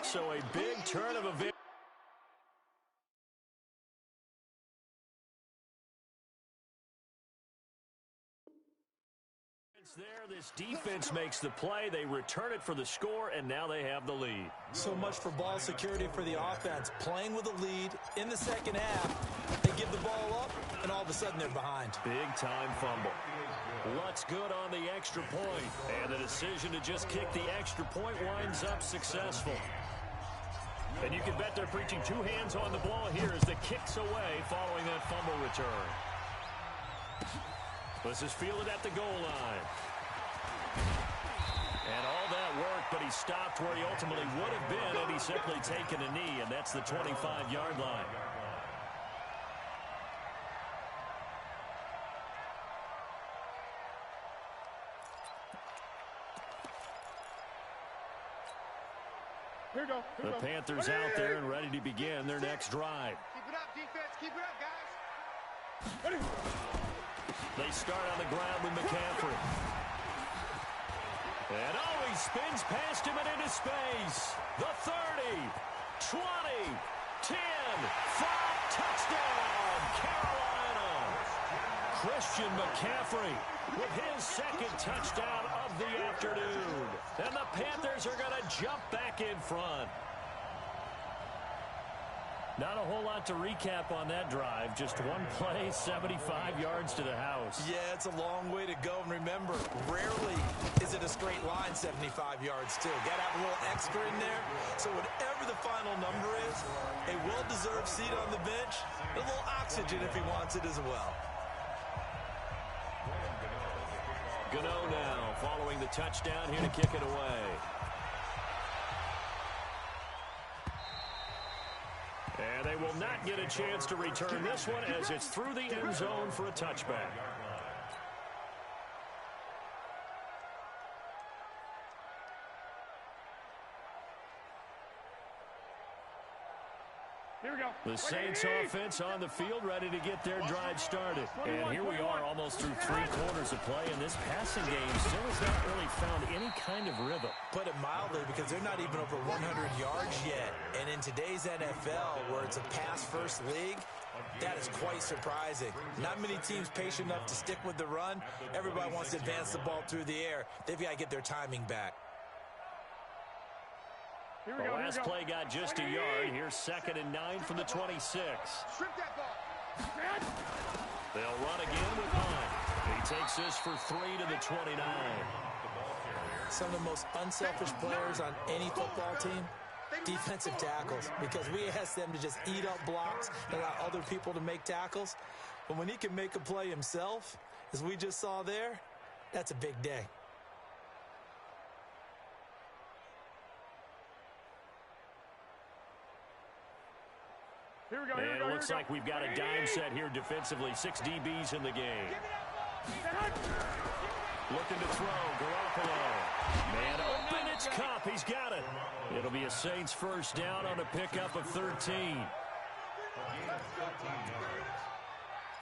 Speaker 1: So a big turn of events. There, this defense makes the play. They return it for the score, and now they have the lead.
Speaker 2: So much for ball security for the offense. Playing with a lead in the second half, they give the ball up, and all of a sudden they're behind.
Speaker 1: Big-time fumble. What's good on the extra point? And the decision to just kick the extra point winds up successful. And you can bet they're preaching two hands on the ball here as the kick's away following that fumble return. This is fielded at the goal line. And all that work, but he stopped where he ultimately would have been had he simply taken a knee, and that's the 25-yard line.
Speaker 3: Here we go.
Speaker 1: The Panthers out there and ready to begin their next drive.
Speaker 3: Keep it up, defense. Keep it up, guys. Ready.
Speaker 1: They start on the ground with McCaffrey. And he spins past him and into space. The 30, 20, 10, 5, touchdown, Carolina. Christian McCaffrey with his second touchdown of the afternoon. And the Panthers are going to jump back in front. Not a whole lot to recap on that drive. Just one play, 75 yards to the house.
Speaker 2: Yeah, it's a long way to go. And remember, rarely is it a straight line 75 yards, too. Got to have a little extra in there. So whatever the final number is, a well-deserved seat on the bench, a little oxygen if he wants it as well.
Speaker 1: Gano now following the touchdown here to kick it away. And they will not get a chance to return this one as it's through the end zone for a touchback.
Speaker 3: Here we go.
Speaker 1: The Saints offense on the field ready to get their drive started. And here we are almost through 3 quarters of play, and this passing game still has not really found any kind of rhythm.
Speaker 2: Put it mildly, because they're not even over 100 yards yet. And in today's NFL, where it's a pass-first league, that is quite surprising. Not many teams patient enough to stick with the run. Everybody wants to advance the ball through the air. They've got to get their timing back.
Speaker 3: Here
Speaker 1: The
Speaker 3: we go.
Speaker 1: last play got just a yard. Here's 2nd and 9 from the 26.
Speaker 3: Strip that ball.
Speaker 1: They'll run again with Hunt. He takes this for 3 to the 29.
Speaker 2: Some of the most unselfish players on any football team, defensive tackles, because we ask them to just eat up blocks and allow other people to make tackles. But when he can make a play himself, as we just saw there, that's a big day.
Speaker 1: And it looks like we've got a dime set here defensively. 6 DBs in the game. Looking to throw, Garoppolo. Man open, it's Cup. He's got it. It'll be a Saints first down on a pickup of 13.
Speaker 4: A gain of 13 yards.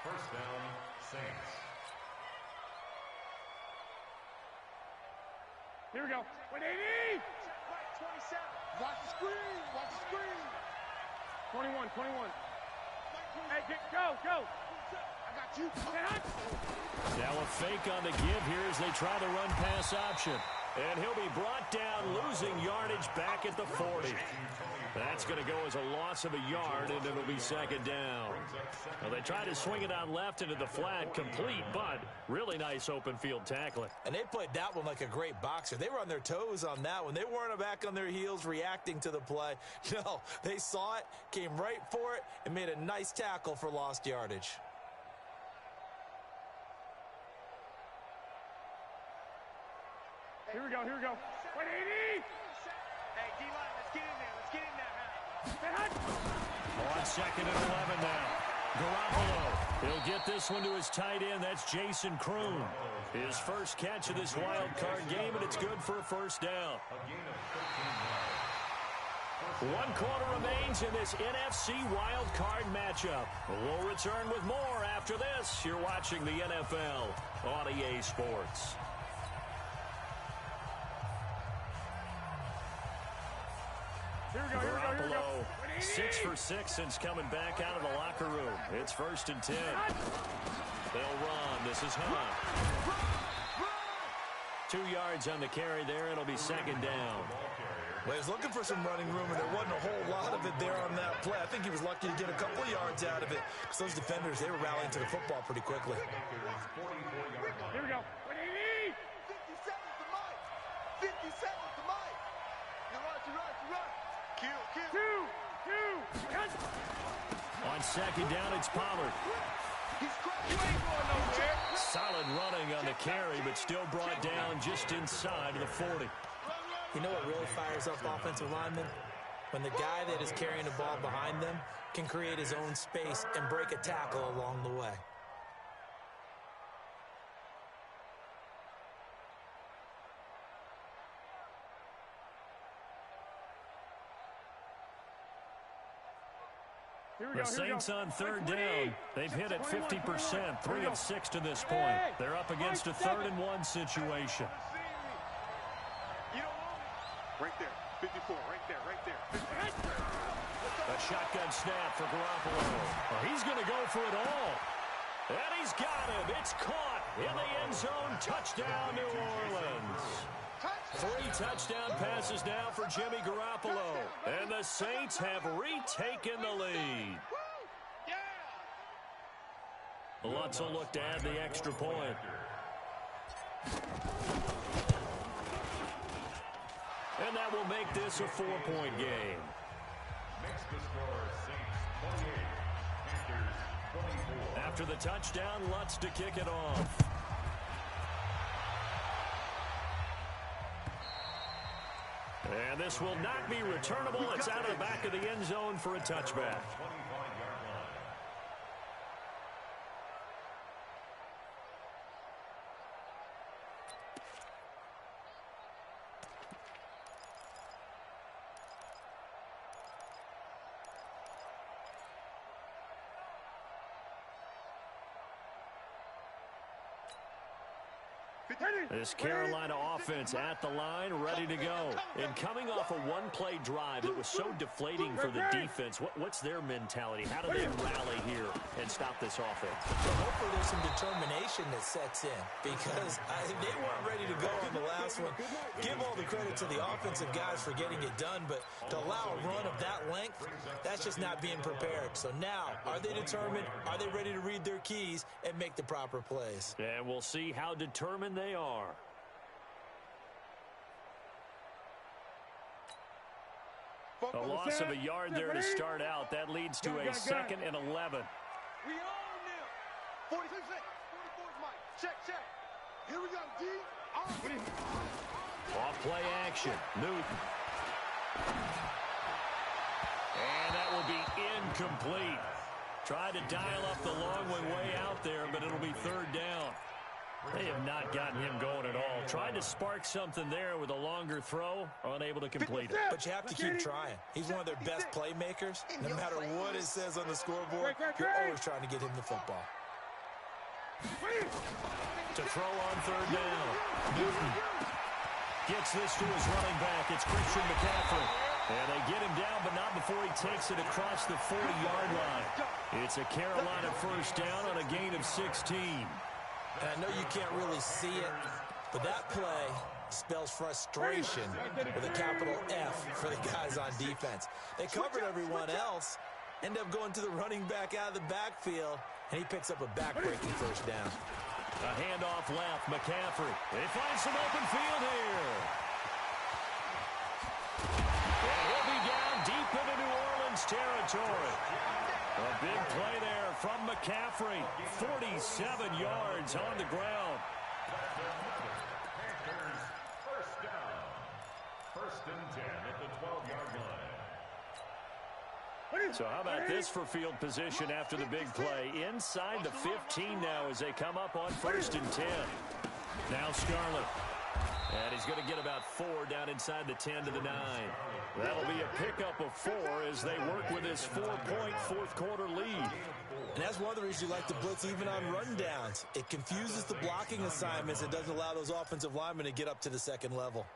Speaker 4: First down, Saints.
Speaker 3: Here we go. 180. 27. Watch the screen. Watch the screen. 21. Hey, go. I got you.
Speaker 1: Now a fake on the give here as they try the run pass option. And he'll be brought down, losing yardage back at the 40. That's going to go as a loss of a yard, and it'll be second down. Well, they tried to swing it on left into the flat, complete, but really nice open field tackling.
Speaker 2: And they played that one like a great boxer. They were on their toes on that one. They weren't back on their heels reacting to the play. No, they saw it, came right for it, and made a nice tackle for lost yardage.
Speaker 3: Here we go. 180. Hey, D-line, let's get in there, man.
Speaker 1: On second and 11 now. Garoppolo. He'll get this one to his tight end. That's Jason Kroon. His first catch of this wild card game, and it's good for a first down.
Speaker 4: A gain of 13 yards.
Speaker 1: 1 quarter remains in this NFC wild card matchup. We'll return with more after this. You're watching the NFL on EA Sports.
Speaker 3: Here we go.
Speaker 1: Garoppolo, 6 for 6 since coming back out of the locker room. It's 1st and 10. They'll run. This is Hunt. 2 yards on the carry there. It'll be second down.
Speaker 2: Well, he was looking for some running room, and there wasn't a whole lot of it there on that play. I think he was lucky to get a couple of yards out of it, because those defenders, they were rallying to the football pretty quickly.
Speaker 3: Here we go. 180. 50 seconds to Mike. 50 seconds to Mike. You're right. Kill. 2.
Speaker 1: On second down, it's Pollard.
Speaker 3: You ain't going nowhere.
Speaker 1: Solid running on the carry, but still brought down just inside of the 40.
Speaker 2: You know what really fires up offensive linemen? When the guy that is carrying the ball behind them can create his own space and break a tackle along the way.
Speaker 1: The Saints on third down. They've hit it 50%, 3 of 6 to this point. They're up against a 3rd and 1 situation.
Speaker 3: Right there. 54. Right there.
Speaker 1: A shotgun snap for Garoppolo. Well, he's going to go for it all. And he's got him. It's caught in the end zone. Touchdown, New Orleans. 3 touchdown passes now for Jimmy Garoppolo. And the Saints have retaken the lead. Lutz will look to add the extra point. And that will make this a 4-point game.
Speaker 4: Makes the score Saints 28, Panthers 24.
Speaker 1: After the touchdown, Lutz to kick it off. And this will not be returnable. It's out of the back of the end zone for a touchback.
Speaker 4: 25-yard line.
Speaker 1: This Carolina offense at the line, ready to go. And coming off a one-play drive that was so deflating for the defense, what's their mentality? How do they rally here and stop this offense?
Speaker 2: Well, hopefully there's some determination that sets in, because they weren't ready to go on the last one. Give all the credit to the offensive guys for getting it done, but to allow a run of that length, that's just not being prepared. So now, are they determined? Are they ready to read their keys and make the proper plays?
Speaker 1: And we'll see how determined they are. A loss of a yard there to start out. That leads to a 2nd and 11.
Speaker 3: We own them. 46, 44 is Mike. Check. Here we go, D.
Speaker 1: Off play action. Newton. And that will be incomplete. Tried to dial up the long one way out there, but it'll be third down. They have not gotten him going at all. Tried to spark something there with a longer throw, unable to complete it.
Speaker 2: But you have to keep trying. He's one of their best playmakers. No matter what it says on the scoreboard, you're always trying to get him the football.
Speaker 1: To throw on third down. Newton gets this to his running back. It's Christian McCaffrey. And they get him down, but not before he takes it across the 40-yard line. It's a Carolina first down on a gain of 16.
Speaker 2: And I know you can't really see it, but that play spells frustration with a capital F for the guys on defense. They covered everyone else, end up going to the running back out of the backfield, and he picks up a back-breaking first down.
Speaker 1: A handoff left, McCaffrey. They find some open field here. And he'll be down deep into New Orleans territory. A big play there from McCaffrey. 47 yards on the ground.
Speaker 4: Panthers first down. First and 10 at the 12-yard line.
Speaker 1: So how about this for field position after the big play? Inside the 15 now as they come up on first and 10. Now Scarlett. And he's going to get about 4 down inside the 10 to the 9. That'll be a pickup of 4 as they work with this 4-point fourth-quarter lead.
Speaker 2: And that's one of the reasons you like to blitz even on rundowns. It confuses the blocking assignments. It doesn't allow those offensive linemen to get up to the second level.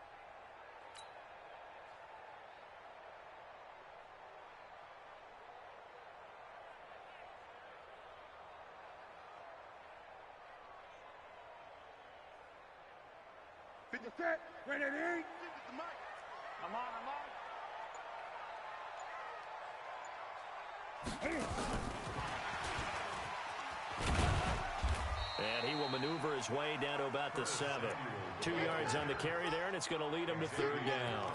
Speaker 3: Set, ready, I'm on.
Speaker 1: And he will maneuver his way down to about the 7. 2 yards on the carry there, and it's going to lead him to third down.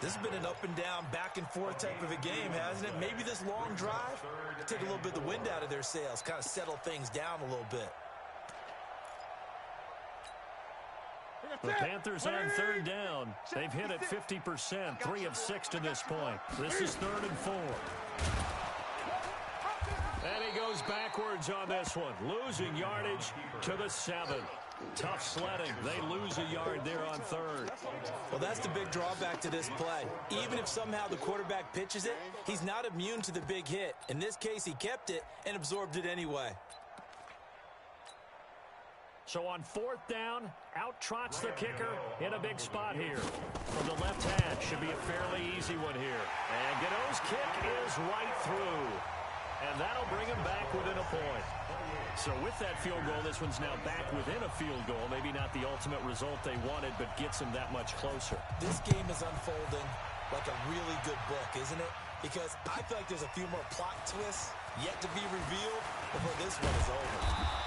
Speaker 2: This has been an up and down, back and forth type of a game, hasn't it? Maybe this long drive take a little bit of the wind out of their sails, kind of settle things down a little bit.
Speaker 1: The Panthers on third down. They've hit it 50%, 3 of 6 to this point. This is 3rd and 4. And he goes backwards on this one, losing yardage to the 7. Tough sledding. They lose a yard there on third.
Speaker 2: Well, that's the big drawback to this play. Even if somehow the quarterback pitches it, he's not immune to the big hit. In this case, he kept it and absorbed it anyway.
Speaker 1: So on 4th down, out trots the kicker in a big spot here. From the left hash, should be a fairly easy one here. And Godot's kick is right through. And that'll bring him back within a point. So with that field goal, this one's now back within a field goal. Maybe not the ultimate result they wanted, but gets him that much closer.
Speaker 2: This game is unfolding like a really good book, isn't it? Because I feel like there's a few more plot twists yet to be revealed before this one is over.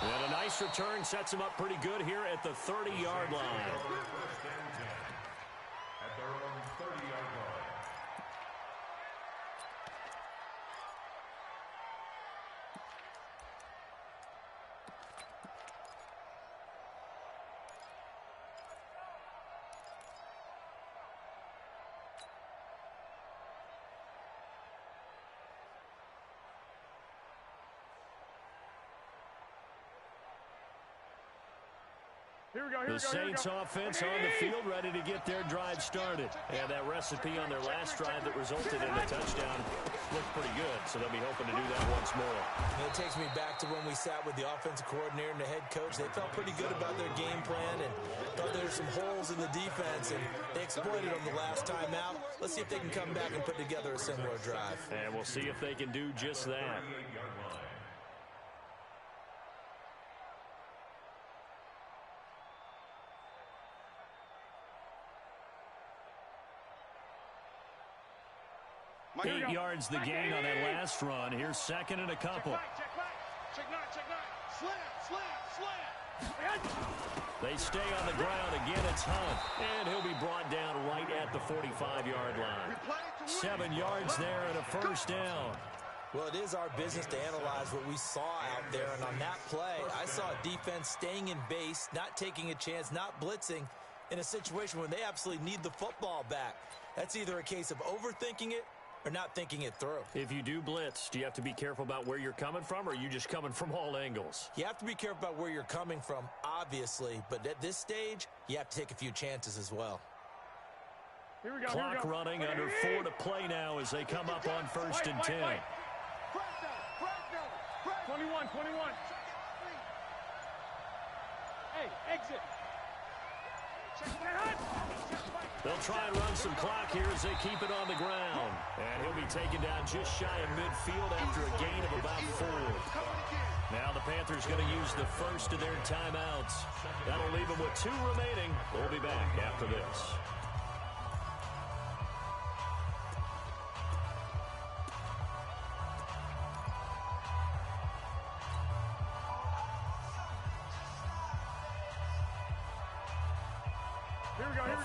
Speaker 1: And a nice return sets him up pretty good here at the 30-yard line.
Speaker 4: First and 10 at their own 30-yard line.
Speaker 1: The Saints offense on the field ready to get their drive started. And that recipe on their last drive that resulted in a touchdown looked pretty good, so they'll be hoping to do that once more.
Speaker 2: And it takes me back to when we sat with the offensive coordinator and the head coach. They felt pretty good about their game plan and thought there were some holes in the defense, and they exploited them the last time out. Let's see if they can come back and put together a similar drive.
Speaker 1: And we'll see if they can do just that. Eight yards the gain on that last run. Here's 2nd and a couple.
Speaker 3: Check nine. Slam.
Speaker 1: They stay on the ground. Again, it's Hunt. And he'll be brought down right at the 45-yard line. 7 yards there and a first down.
Speaker 2: Well, it is our business to analyze what we saw out there. And on that play, I saw a defense staying in base, not taking a chance, not blitzing in a situation when they absolutely need the football back. That's either a case of overthinking it or not thinking it through.
Speaker 1: If you do blitz, do you have to be careful about where you're coming from, or are you just coming from all angles?
Speaker 2: You have to be careful about where you're coming from, obviously, but at this stage, you have to take a few chances as well.
Speaker 3: Here we go.
Speaker 1: Clock running, under 4 to play now as they come up on 1st and 10.
Speaker 3: 21. Hey, exit.
Speaker 1: They'll try and run some clock here as they keep it on the ground. And he'll be taken down just shy of midfield after a gain of about 4. Now the Panthers going to use the first of their timeouts. That'll leave them with 2 remaining. We'll be back after this.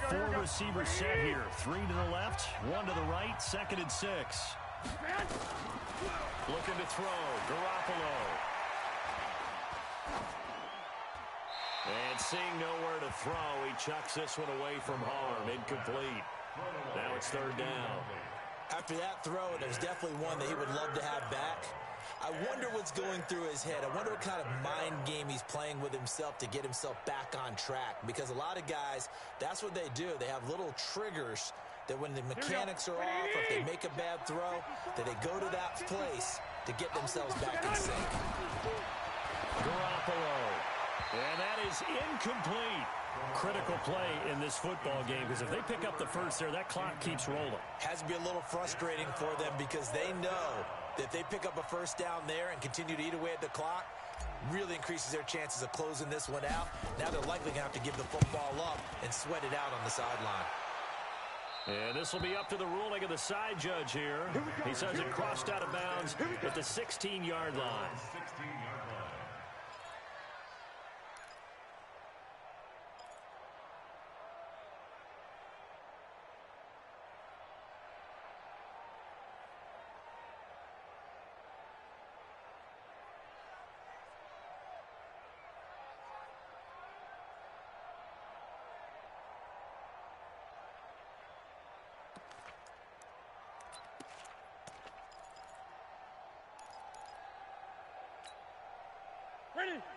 Speaker 1: Four receivers set here. 3 to the left, 1 to the right, 2nd and 6. Looking to throw. Garoppolo. And seeing nowhere to throw, he chucks this one away from harm. Incomplete. Now it's 3rd down.
Speaker 2: After that throw, it was definitely one that he would love to have back. I wonder what's going through his head. I wonder what kind of mind game he's playing with himself to get himself back on track. Because a lot of guys, that's what they do. They have little triggers that when the mechanics are off, or if they make a bad throw, that they go to that place to get themselves back in sync.
Speaker 1: Garoppolo. And that is incomplete. Critical play in this football game, because if they pick up the first there, that clock keeps rolling.
Speaker 2: Has to be a little frustrating for them because they know that if they pick up a first down there and continue to eat away at the clock, really increases their chances of closing this one out. Now they're likely going to have to give the football up and sweat it out on the sideline.
Speaker 1: And this will be up to the ruling of the side judge here. He says it crossed out of bounds at the 16-yard line.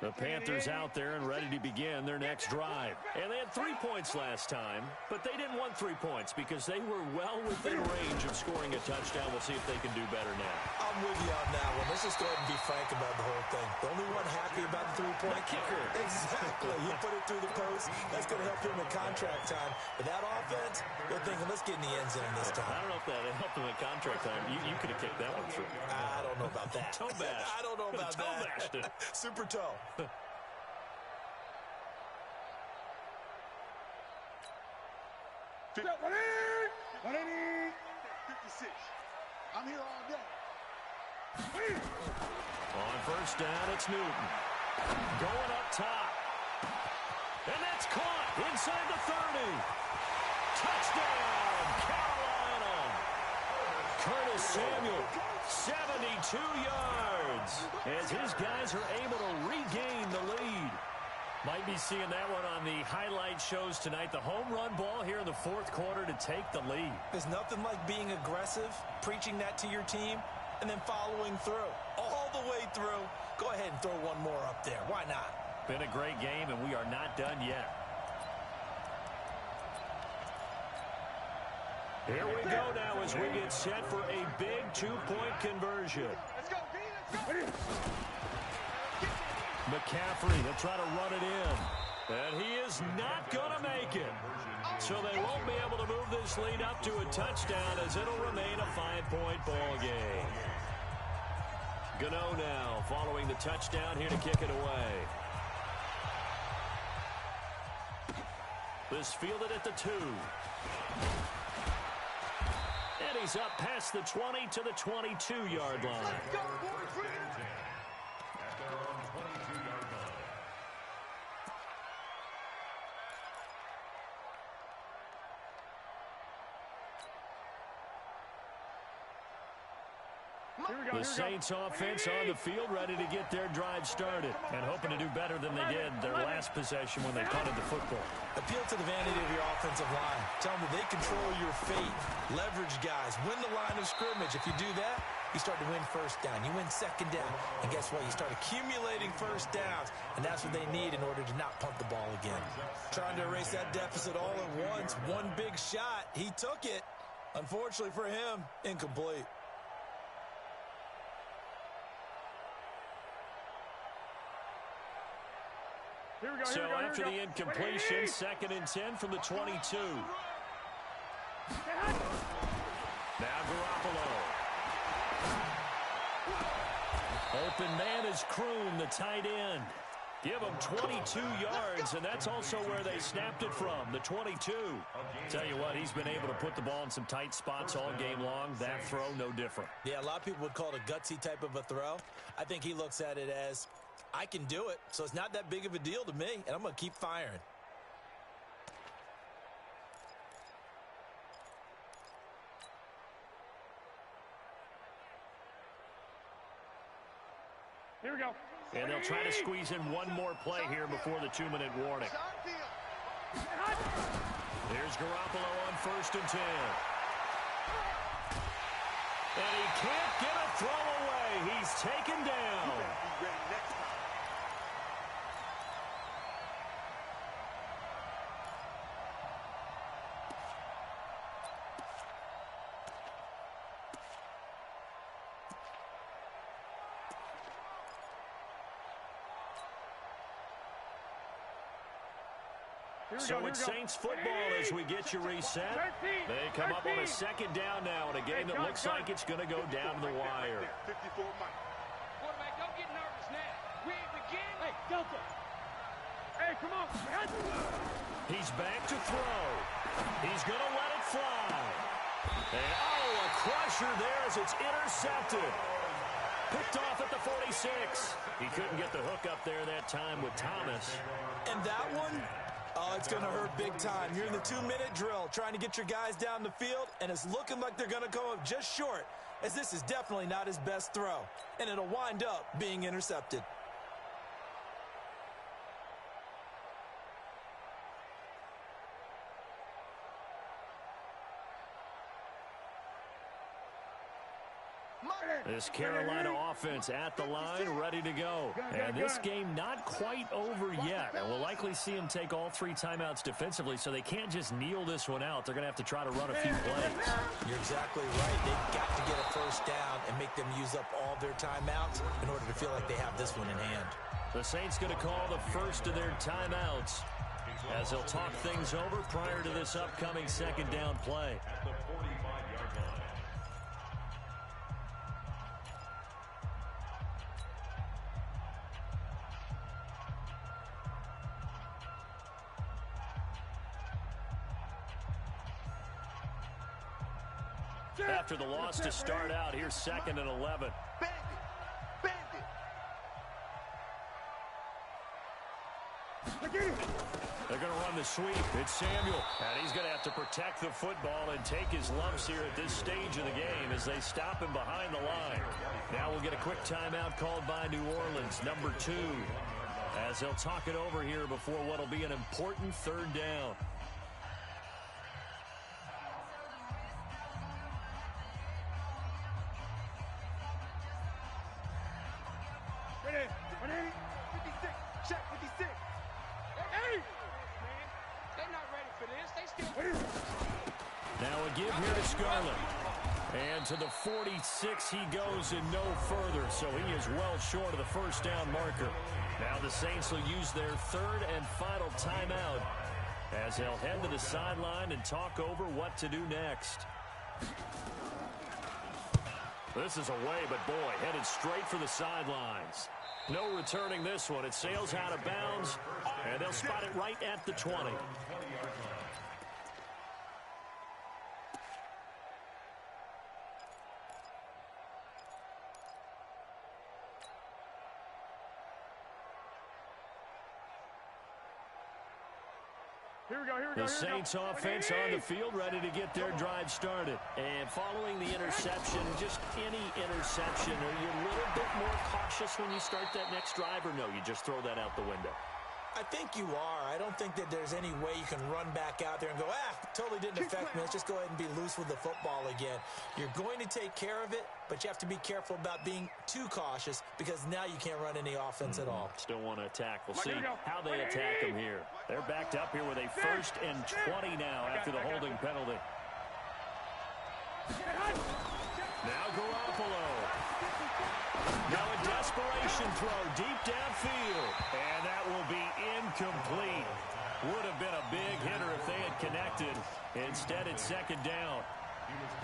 Speaker 1: The Panthers out there and ready to begin their next drive. And they had 3 points last time, but they didn't want 3 points because they were well within range of scoring a touchdown. We'll see if they can do better now.
Speaker 2: I'm with you on that one. Let's just go ahead and be frank about the whole thing. The only one happy about the 3-point
Speaker 1: kicker.
Speaker 2: Exactly. You put it through the post. That's going to help him in contract time. But that offense, they're thinking, let's get in the end zone this time.
Speaker 1: I don't know if that helped him in contract time. You could have kicked that one through.
Speaker 2: I don't know about that.
Speaker 1: Toe bash.
Speaker 2: I don't know about
Speaker 1: toe bashed it.
Speaker 2: Super toe.
Speaker 5: 56. I'm here all day.
Speaker 1: On first down, it's Newton. Going up top. And that's caught inside the 30. Touchdown, Carolina. Curtis Samuel, 72 yards. As his guys are able to regain the lead. Might be seeing that one on the highlight shows tonight. The home run ball here in the 4th quarter to take the lead.
Speaker 2: There's nothing like being aggressive, preaching that to your team, and then following through. All the way through. Go ahead and throw one more up there. Why not?
Speaker 1: Been a great game, and we are not done yet. Here we go now as we get set for a big 2-point conversion.
Speaker 5: Let's go, D. Let's go.
Speaker 1: McCaffrey, he'll try to run it in. And he is not going to make it. So they won't be able to move this lead up to a touchdown as it'll remain a 5-point ball game. Gano now following the touchdown here to kick it away. This fielded at the 2. And he's up past the 20 to the 22-yard line.
Speaker 5: Let's go, boys. Bring it.
Speaker 1: The Saints offense on the field, ready to get their drive started and hoping to do better than they did their last possession when they punted the football.
Speaker 2: Appeal to the vanity of your offensive line. Tell them that they control your fate. Leverage guys. Win the line of scrimmage. If you do that, you start to win first down. You win second down. And guess what? You start accumulating first downs. And that's what they need in order to not punt the ball again. Trying to erase that deficit all at once. One big shot. He took it. Unfortunately for him, incomplete.
Speaker 1: So after the incompletion, 2nd and 10 from the 22. Now Garoppolo. Open man is Kroon, the tight end. Give him 22 yards, and that's also where they snapped it from, the 22. Tell you what, he's been able to put the ball in some tight spots all game long. That throw, no different.
Speaker 2: Yeah, a lot of people would call it a gutsy type of a throw. I think he looks at it as, I can do it, so it's not that big of a deal to me, and I'm going to keep firing.
Speaker 3: Here we go.
Speaker 1: And they'll try to squeeze in one more play here before the 2-minute warning. There's Garoppolo on 1st and 10. And he can't get a throw away. He's taken down. So it's Saints football as we get you reset. They come up on a 2nd down now in a game that looks like it's going to go down to the wire.
Speaker 3: Quarterback, don't get nervous now. We ain't begin. Hey, Delta. Hey, come on.
Speaker 1: He's back to throw. He's going to let it fly. And, a crusher there as it's intercepted. Picked off at the 46. He couldn't get the hook up there that time with Thomas.
Speaker 2: And that one, it's going to hurt big time. You're in the 2-minute drill trying to get your guys down the field, and it's looking like they're going to come up just short, as this is definitely not his best throw, and it'll wind up being intercepted.
Speaker 1: This Carolina offense at the line, ready to go. And this game not quite over yet. And we'll likely see them take all 3 timeouts defensively, so they can't just kneel this one out. They're going to have to try to run a few plays.
Speaker 2: You're exactly right. They've got to get a first down and make them use up all their timeouts in order to feel like they have this one in hand.
Speaker 1: The Saints going to call the first of their timeouts as they'll talk things over prior to this upcoming 2nd down play.
Speaker 4: At the 45-yard line.
Speaker 1: After the loss to start out, here's 2nd and 11. They're going to run the sweep. It's Samuel, and he's going to have to protect the football and take his lumps here at this stage of the game as they stop him behind the line. Now we'll get a quick timeout called by New Orleans, number 2, as they'll talk it over here before what will be an important 3rd down. Now a give here to Scarlett. And to the 46 he goes and no further, so he is well short of the first down marker. Now the Saints will use their 3rd and final timeout as they'll head to the sideline and talk over what to do next. This is away, but boy, headed straight for the sidelines. No returning this one. It sails out of bounds, and they'll spot it right at the 20. The Saints offense on the field, ready to get their drive started. And following the interception, just any interception, are you a little bit more cautious when you start that next drive, or no, you just throw that out the window?
Speaker 2: I think you are. I don't think that there's any way you can run back out there and go, totally didn't affect me. Let's just go ahead and be loose with the football again. You're going to take care of it, but you have to be careful about being too cautious because now you can't run any offense at all.
Speaker 1: Still want to attack. We'll see how they attack them here. They're backed up here with a 1st and 20 now after the holding penalty. Now Garoppolo. Now a desperation throw deep downfield. And that will be incomplete. Would have been a big hitter if they had connected. Instead, it's 2nd down.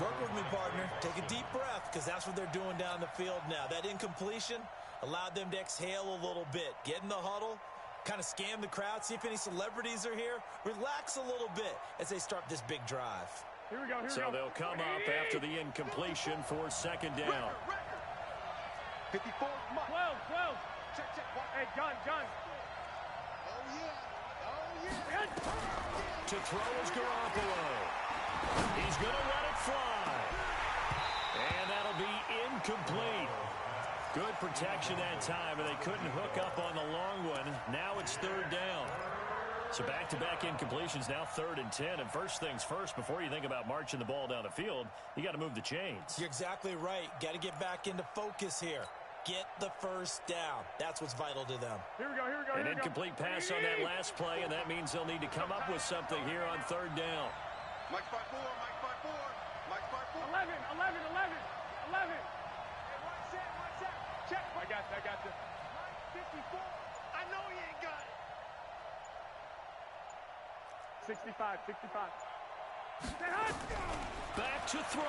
Speaker 2: Work with me, partner. Take a deep breath because that's what they're doing down the field now. That incompletion allowed them to exhale a little bit. Get in the huddle, kind of scan the crowd, see if any celebrities are here. Relax a little bit as they start this big drive.
Speaker 3: Here we go.
Speaker 1: So they'll come up after the incompletion for 2nd down.
Speaker 3: 54, 12. Check. Hey, gun. Oh, yeah.
Speaker 1: To throw is Garoppolo. He's going to let it fly. And that'll be incomplete. Good protection that time, and they couldn't hook up on the long one. Now it's 3rd down. So back-to-back incompletions, now 3rd and 10. And first things first, before you think about marching the ball down the field, you got to move the chains.
Speaker 2: You're exactly right. Got to get back into focus here. Get the 1st down. That's what's vital to them.
Speaker 3: Here we go.
Speaker 1: An incomplete pass on that last play, and that means they'll need to come up with something here on 3rd down.
Speaker 5: Mike 5-4.
Speaker 3: 11. Hey, one set. Check. I got you. 54. I know he ain't got it. 65.
Speaker 1: Back to throw.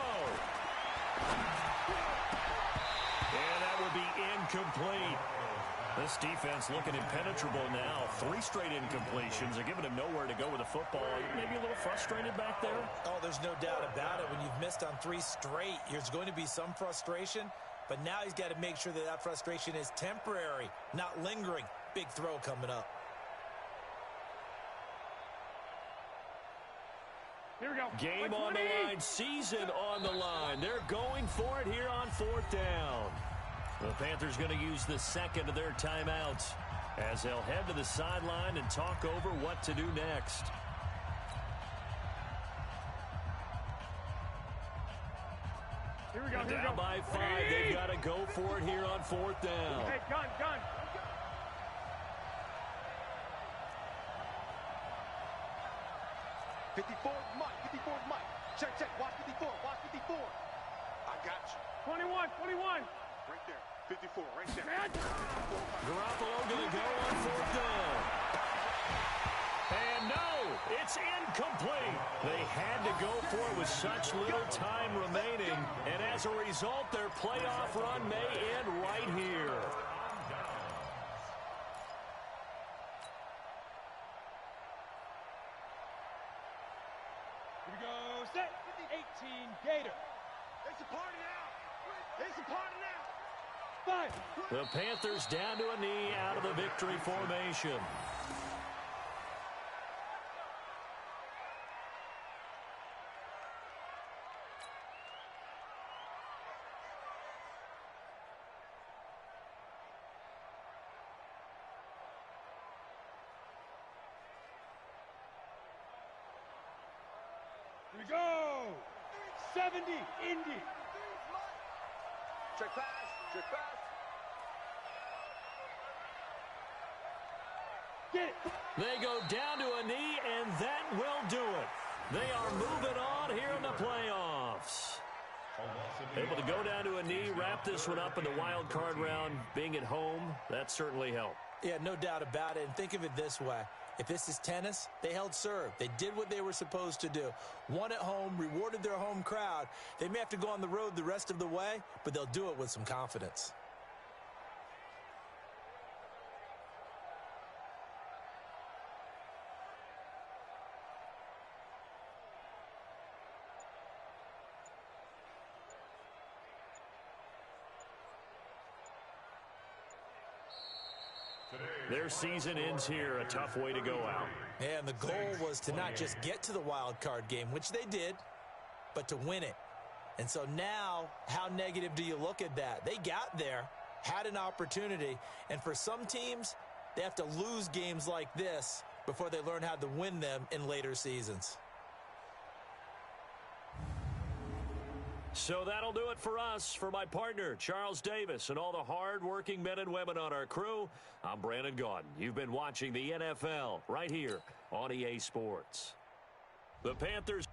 Speaker 1: And that will be incomplete. This defense looking impenetrable now. 3 straight incompletions. They're giving him nowhere to go with the football. Maybe a little frustrated back there?
Speaker 2: Oh, there's no doubt about it. When you've missed on 3 straight, there's going to be some frustration. But now he's got to make sure that frustration is temporary, not lingering. Big throw coming up.
Speaker 3: Here we go.
Speaker 1: Game on the line, season on the line. They're going for it here on 4th down. The Panthers going to use the 2nd of their timeouts as they'll head to the sideline and talk over what to do next.
Speaker 3: Here we go.
Speaker 1: Down by 5. They've got to go for it here on 4th down.
Speaker 3: Hey, gun.
Speaker 5: 54, Mike. Check. Watch 54. I got you.
Speaker 3: 21.
Speaker 5: Right there. 54, right there.
Speaker 1: Garoppolo going to go on 4th down. And no, it's incomplete. They had to go for it with such little time remaining. And as a result, their playoff run may end right here.
Speaker 3: Here we go. Set. 18 Gator.
Speaker 5: It's a party now.
Speaker 3: 5.
Speaker 1: The Panthers down to a knee out of the victory formation.
Speaker 3: Here we go. 70 Indy.
Speaker 5: Check pass.
Speaker 3: Get it.
Speaker 1: They go down to a knee, and that will do it. They are moving on here in the playoffs. Able to go down to a knee, wrap this one up in the wild card round. Being at home, that certainly helped.
Speaker 2: Yeah, no doubt about it. And think of it this way. If this is tennis, they held serve. They did what they were supposed to do. Won at home, rewarded their home crowd. They may have to go on the road the rest of the way, but they'll do it with some confidence.
Speaker 4: Today's
Speaker 1: Their season ends here. A tough way to go out.
Speaker 2: And the goal was to not just get to the wild card game, which they did, but to win it. And so now, how negative do you look at that? They got there, had an opportunity, and for some teams, they have to lose games like this before they learn how to win them in later seasons.
Speaker 1: So that'll do it for us. For my partner, Charles Davis, and all the hard-working men and women on our crew, I'm Brandon Gaudin. You've been watching the NFL right here on EA Sports. The Panthers...